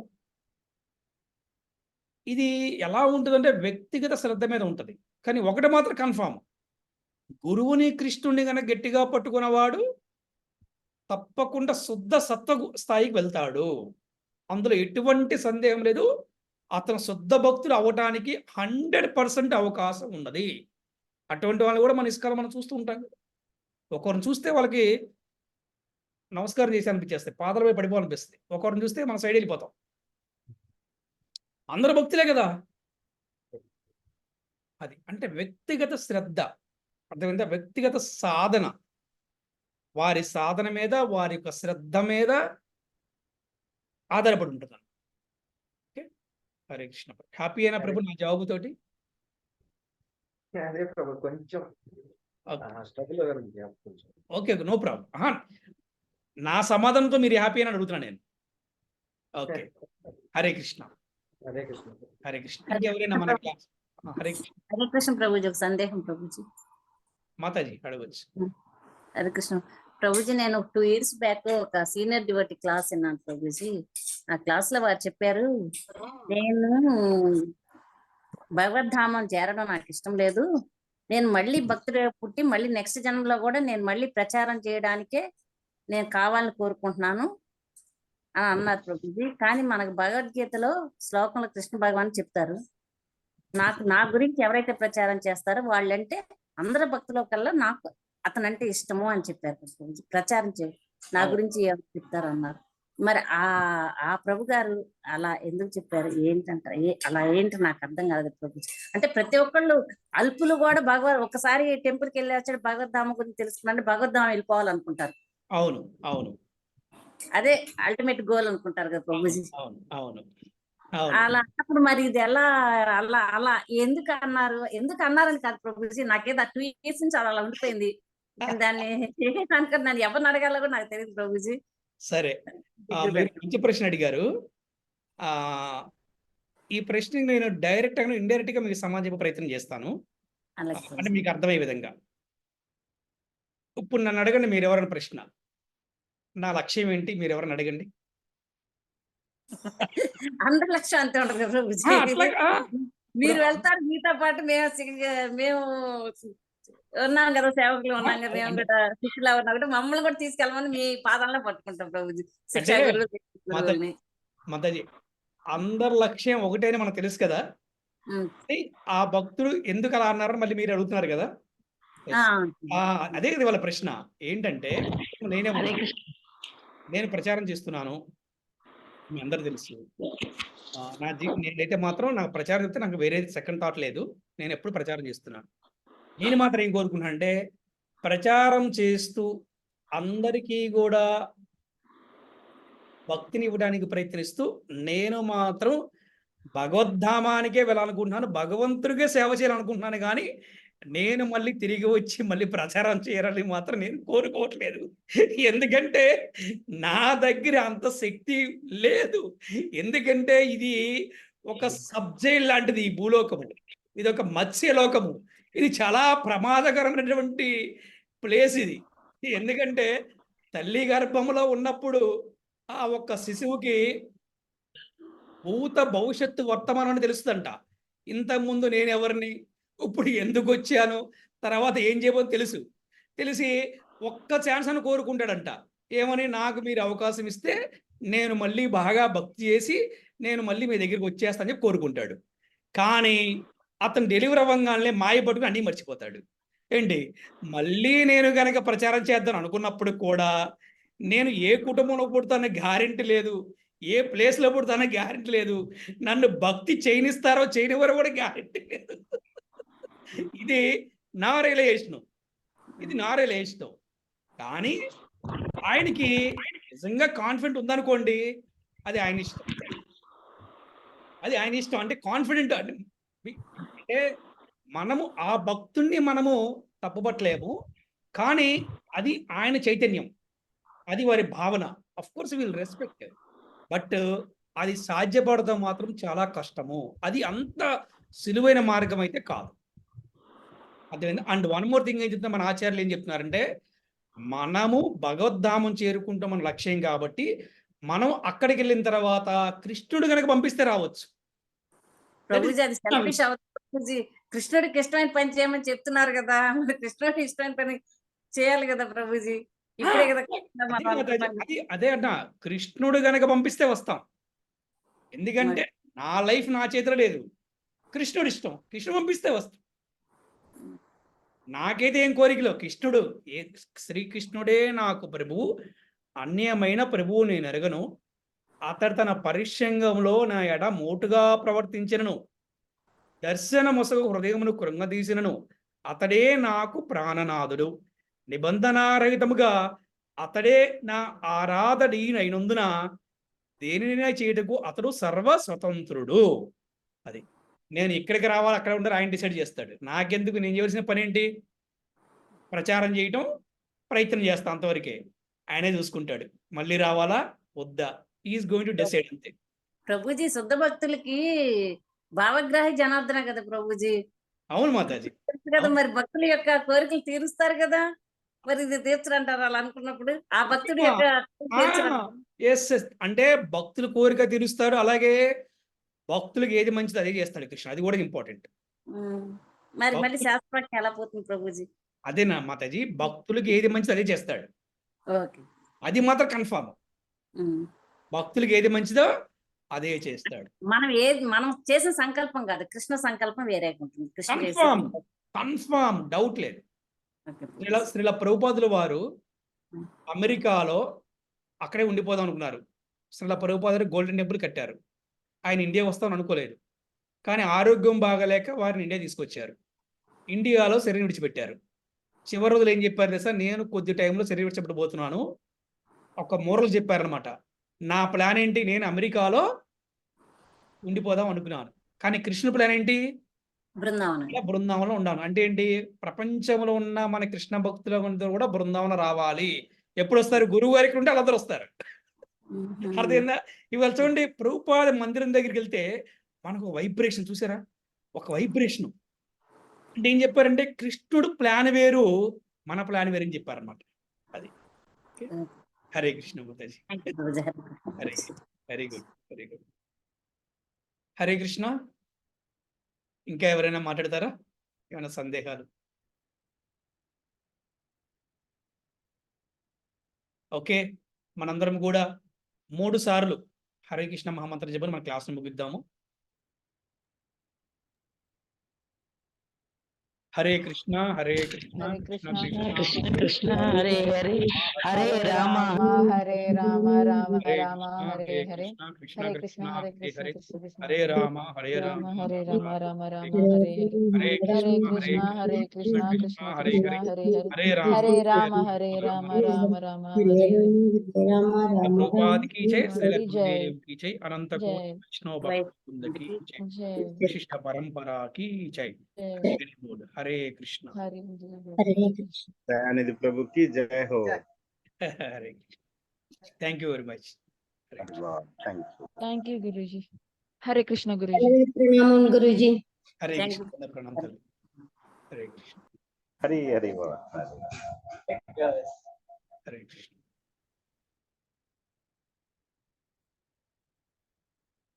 ఇది ఎలా ఉంటుందంటే వ్యక్తిగత శ్రద్ధ మీద ఉంటుంది. కానీ ఒకటి మాత్రం కన్ఫామ్, గురువుని కృష్ణుడిని కనుక గట్టిగా పట్టుకున్నవాడు తప్పకుండా శుద్ధ సత్వ స్థాయికి వెళ్తాడు. అందులో ఎటువంటి సందేహం లేదు. అతను శుద్ధ భక్తుడు అవ్వటానికి 100% అవకాశం ఉన్నది. అటువంటి వాళ్ళు కూడా మన ఇస్కాలో మనం చూస్తూ ఉంటాం. ఒకరిని చూస్తే వాళ్ళకి నమస్కారం చేసి అనిపించేస్తాయి, పాదాలపై పడిపోవాలనిపిస్తుంది. ఒకరిని చూస్తే మన సైడ్ వెళ్ళిపోతాం. అందరూ భక్తులే కదా. అది అంటే వ్యక్తిగత శ్రద్ధ, అర్థమైందా? వ్యక్తిగత సాధన, వారి సాధన మీద, వారి యొక్క శ్రద్ధ మీద ఆధారపడి ఉంటుంది. ఓకే, హరే కృష్ణ. హ్యాపీ అయినా ప్రభు నా జవాబుతోటి? అదే ప్రభు, కొంచెం స్ట్రగుల్ కొంచెం. Okay, no problem. నా సమాధానంతో మీరు హ్యాపీ అని అడుగుతున్నాను నేను. ఓకే, హరే కృష్ణ. హరే కృష్ణ. హరే కృష్ణ. ఇంకెవరైనా మన క్లాస్? హరే కృష్ణ. హరే కృష్ణ ప్రభుజీ. ఒక సందేహం ప్రభుజీ. మాతాజీ అడగచ్చు. హరే కృష్ణ ప్రభుజీ. నేను 2 years బ్యాక్ ఒక సీనియర్ డివోటీ క్లాస్ విన్నాను ప్రభుజీ. ఆ క్లాస్ లో వారు చెప్పారు, నేను భగవద్ధామం చేరడం నాకు ఇష్టం లేదు, నేను మళ్ళీ భక్తుడిగా పుట్టి మళ్ళీ నెక్స్ట్ జన్మలో కూడా నేను మళ్ళీ ప్రచారం చేయడానికే నేను కావాలని కోరుకుంటున్నాను అని అన్నారు ప్రభుజీ. కానీ మనకు భగవద్గీతలో శ్లోకంలో కృష్ణ భగవాన్ చెప్తారు, నా గురించి ఎవరైతే ప్రచారం చేస్తారో వాళ్ళంటే అందరి భక్తుల కల్లా నాకు అతనంటే ఇష్టము అని చెప్పారు ప్రభుజీ. ప్రచారం నా గురించి ఎవరు చెప్తారు అన్నారు. మరి ఆ ప్రభు గారు అలా ఎందుకు చెప్పారు? ఏంటంటారు? అలా ఏంటి నాకు అర్థం కాదు ప్రభుజీ. అంటే ప్రతి ఒక్కళ్ళు అల్పులు కూడా ఒకసారి టెంపుల్కి వెళ్ళి వచ్చాడు భగవద్ధామ గురించి తెలుసుకున్నాడు, భగవద్ధామ వెళ్ళిపోవాలనుకుంటారు. అవును, అవును, అదే అల్టిమేట్ గోల్ అనుకుంటారు కదా ప్రభుజీ. అవును, అవును. అలా అన్నప్పుడు మరి ఇది ఎలా అలా అలా ఎందుకు అన్నారని కాదు ప్రభుజీ, నాకేదో 2 years నుంచి అలా ఉండిపోయింది. దాన్ని అనుకుని నన్ను ఎవరిని అడగాలో కూడా నాకు తెలియదు ప్రభుజీ. సరే, మీరు మంచి ప్రశ్న అడిగారు. ఈ ప్రశ్నకి నేను డైరెక్ట్ గా ఇండైరెక్ట్ గా మీకు సమాధానం చెప్పే ప్రయత్నం చేస్తాను, అంటే మీకు అర్థమయ్యే విధంగా. ఇప్పుడు నన్ను అడగండి, మీరు ఎవరైనా ప్రశ్న. నా లక్ష్యం ఏంటి? మీరు ఎవరైనా అడగండి. అందరి లక్ష్యం అంతే ఉంటుంది ప్రభుజీ. మీరు వెళ్తారు, మీతో పాటు మేము ఉన్నాం కదా, సేవకులు ఉన్నాం కదా, మేము కూడా శిష్యులు ఉన్నా కూడా మమ్మల్ని కూడా తీసుకెళ్ళమని మీ పాదాల్లో పట్టుకుంటాం ప్రభుజీ. శిక్షా గురువుని మాతాజీ, అందరి లక్ష్యం ఒకటేని మనకు తెలుసు కదా. ఆ భక్తుడు ఎందుకు అలా అన్నారని మళ్ళీ మీరు అడుగుతున్నారు కదా. అదే కదా వాళ్ళ ప్రశ్న. ఏంటంటే నేను ప్రచారం చేస్తున్నాను, మీ అందరు తెలుసు. నేనైతే మాత్రం నాకు ప్రచారం చెప్తే నాకు వేరే సెకండ్ థాట్ లేదు. నేను ఎప్పుడు ప్రచారం చేస్తున్నాను. నేను మాత్రం ఏం కోరుకున్నాను అంటే, ప్రచారం చేస్తూ అందరికీ కూడా భక్తిని ఇవ్వడానికి ప్రయత్నిస్తూ నేను మాత్రం భగవద్ధామానికే వెళ్ళాలనుకుంటున్నాను, భగవంతుడికే సేవ చేయాలనుకుంటున్నాను. కానీ నేను మళ్ళీ తిరిగి వచ్చి మళ్ళీ ప్రచారం చేయాలని మాత్రం నేను కోరుకోవట్లేదు. ఎందుకంటే నా దగ్గర అంత శక్తి లేదు. ఎందుకంటే ఇది ఒక సబ్జెక్ట్ లాంటిది. ఈ భూలోకము ఇది ఒక మత్స్యలోకము. ఇది చాలా ప్రమాదకరమైనటువంటి ప్లేస్ ఇది. ఎందుకంటే తల్లి గర్భంలో ఉన్నప్పుడు ఆ ఒక్క శిశువుకి భూత భవిష్యత్తు వర్తమానం తెలుస్తుందంట. ఇంతకుముందు నేను ఎవరిని, ఇప్పుడు ఎందుకు వచ్చాను, తర్వాత ఏం చేయబోతుందో తెలిసి ఒక్క ఛాన్స్ అని కోరుకుంటాడంట. ఏమని? నాకు మీరు అవకాశం ఇస్తే నేను మళ్ళీ బాగా భక్తి చేసి నేను మళ్ళీ మీ దగ్గరికి వచ్చేస్తానని చెప్పి కోరుకుంటాడు. కానీ అతను డెలివరీ అవ్వగానే మాయ పట్టుకుని అన్నీ మర్చిపోతాడు. ఏంటి, మళ్ళీ నేను కనుక ప్రచారం చేద్దాం అనుకున్నప్పుడు కూడా నేను ఏ కుటుంబంలో పుడతానో గ్యారెంటీ లేదు, ఏ ప్లేస్లో పుడతానో గ్యారెంటీ లేదు, నన్ను భక్తి చేయనిస్తారో చేయనివారో కూడా గ్యారెంటీ లేదు. ఇది నా రియలైజేషన్. కానీ ఆయనకి నిజంగా కాన్ఫిడెంట్ ఉందనుకోండి, అది ఆయన ఇష్టం. అది ఆయన ఇష్టం. అంటే కాన్ఫిడెంట్ అంటే అంటే మనము ఆ భక్తుణ్ణి మనము తప్పుపట్టలేము, కానీ అది ఆయన చైతన్యం, అది వారి భావన. Of course will respect, but అది సాధ్యపడటం మాత్రం చాలా కష్టము. అది అంత సులువైన మార్గం అయితే కాదు. అర్థమైంది. అండ్ వన్ మోర్ థింగ్ ఏం చెప్తున్నా మన ఆచార్యులు ఏం చెప్తున్నారంటే, మనము భగవద్ధామం చేరుకుంటాం మన లక్ష్యం కాబట్టి, మనం అక్కడికి వెళ్ళిన తర్వాత కృష్ణుడు కనుక పంపిస్తే రావచ్చు. ప్రభుజీ అది సెల్ఫిష్ అవుతుంది ప్రభుజీ. కృష్ణుడికి ఇష్టమైన పని చేయమని చెప్తున్నారు కదా, మరి కృష్ణుడికి ఇష్టమైన పని చేయాలి కదా ప్రభుజీ. ఇప్పుడే కదా మనం అనుకున్నాం. అదే అన్న, కృష్ణుడు గనక పంపిస్తే వస్తాం. ఎందుకంటే నా లైఫ్ నా చేతిలో లేదు, కృష్ణుడు ఇష్టం. కృష్ణుడు పంపిస్తే వస్తాం. నాకైతే ఏం కోరికలో కృష్ణుడు, శ్రీకృష్ణుడే నాకు ప్రభువు, అన్యమైన ప్రభువు నేను ఎరగను. అతడు తన పరిశ్యంగంలో నా ఎడ మోటుగా ప్రవర్తించినను, దర్శన మొసగు హృదయమును కృంగదీసినను, అతడే నాకు ప్రాణనాథుడు. నిబంధనారహితముగా అతడే నా ఆరాధడీనైనందున దేనినైనా చేయటకు అతడు సర్వస్వతంత్రుడు. అది నేను ఇక్కడికి రావాలి అక్కడ ఉండాలి ఆయన డిసైడ్ చేస్తాడు. నాకెందుకు, నేను చేయవలసిన పని ఏంటి? ప్రచారం చేయటం, ప్రయత్నం చేస్తా, అంతవరకే. ఆయనే చూసుకుంటాడు. మళ్ళీ రావాలా వద్దా, ఈజ్ గోయింగ్ టు డిసైడ్ అంతే. ప్రభుజీ శుద్ధ భక్తులకి భావగ్రాహి జనార్దన కదా ప్రభుజీ. అవును మాతాజీ కదా, మరి భక్తుల యొక్క కోరికలు తీరుస్తారు కదా, మరి ఇది తీర్చరంటారు అలా అనుకున్నప్పుడు ఆ భక్తుడి యొక్క ఎస్, అంటే భక్తుల కోరిక తీరుస్తాడు, అలాగే భక్తులకు ఏది మంచిది అదే చేస్తాడు కృష్ణ. అది కూడా ఇంపార్టెంట్. మరి మళ్ళీ శాస్త్రానికి ఎలా పోతుంది ప్రభుజీ? అదేనా మాతాజీ, భక్తులకు ఏది మంచిది అదే చేస్తాడు. ఓకే, అది మాత్రం కన్ఫామ్. భక్తులకు ఏది మంచిదో అదే చేస్తాడు. మనం చేసిన సంకల్పం కాదు, కృష్ణ సంకల్పం వేరే ఉంటుంది. కన్ఫామ్ డౌట్ లేదు. శ్రీల ప్రభుపాదుల వారు అమెరికాలో అక్కడే ఉండిపోదాం అనుకున్నారు. శ్రీల ప్రభుపాదులు గోల్డెన్ టెంపుల్ కట్టారు. ఆయన ఇండియా వస్తామని అనుకోలేదు, కానీ ఆరోగ్యం బాగలేక వారిని ఇండియా తీసుకొచ్చారు. ఇండియాలో శరీరం విడిచిపెట్టారు. చివరి రోజులు ఏం చెప్పారు తెలుసా, నేను కొద్ది టైంలో శరీరం విడిచిపెట్టబోతున్నాను. ఒక మోరల్ చెప్పారనమాట. నా ప్లాన్ ఏంటి, నేను అమెరికాలో ఉండిపోదాం అనుకున్నాను, కానీ కృష్ణుడి ప్లాన్ ఏంటి, బృందావనంలో ఉండాను. అంటే ఏంటి, ప్రపంచంలో ఉన్న మన కృష్ణ భక్తులందరూ కూడా బృందావనం రావాలి. ఎప్పుడు వస్తారు, గురువు గారికి ఉంటే వాళ్ళందరూ వస్తారు. అర్థమైందా? ఇవాళ చూడండి, ప్రభుపాద మందిరం దగ్గరికి వెళ్తే మనకు వైబ్రేషన్ చూసారా, ఒక వైబ్రేషన్. అంటే ఏం చెప్పారంటే, కృష్ణుడు ప్లాన్ వేరు, మన ప్లాన్ వేరు అని చెప్పారనమాట. అది Hare Krishna Mataji. Very good, very good. Hare Krishna. ఇంకా ఎవరైనా మాట్లాడతారా? ఏమైనా సందేహాలు? ఓకే, మనందరం కూడా 3 సార్లు హరే కృష్ణ మహామంత్ర జపం మన క్లాస్ను ముగిద్దాము. హరే కృష్ణ హరే కృష్ణ కృష్ణ కృష్ణ కృష్ణ హరే హరే, హరే రామ హరే రామ రామ రామ హరే హరే, కృష్ణ హరే కృష్ణ కృష్ణ హరే హరే కృష్ణ హరే, కృష్ణ కృష్ణ హరే రామ హరే రామ హరే రామ రామ రామ హరే హరే, హరే హరే కృష్ణ కృష్ణ హరే కృష్ణ కృష్ణ కృష్ణ హరే కృష్ణ హరే, హరే హరే, హరే రామ హరే రామ హరే రామ రామ రామ హరే హరే. ప్రభుపాద్ की जय, श्रील की जय, गुरुदेव की जय, अनंत कोटि जय, वैष्णव भक्त की जय, जय, विशिष्ट परंपरा की जय. जय, हरे कृष्ण. हरे दयानिधि प्रभु की जय हो. Hare Krishna. Thank you very much. Thank you गुरुजी. हरे कृष्ण गुरुजी. प्रणाम गुरुजी. हरे कृष्ण. प्रणाम. हरे कृष्ण. हरे हरे हरे कृष्ण.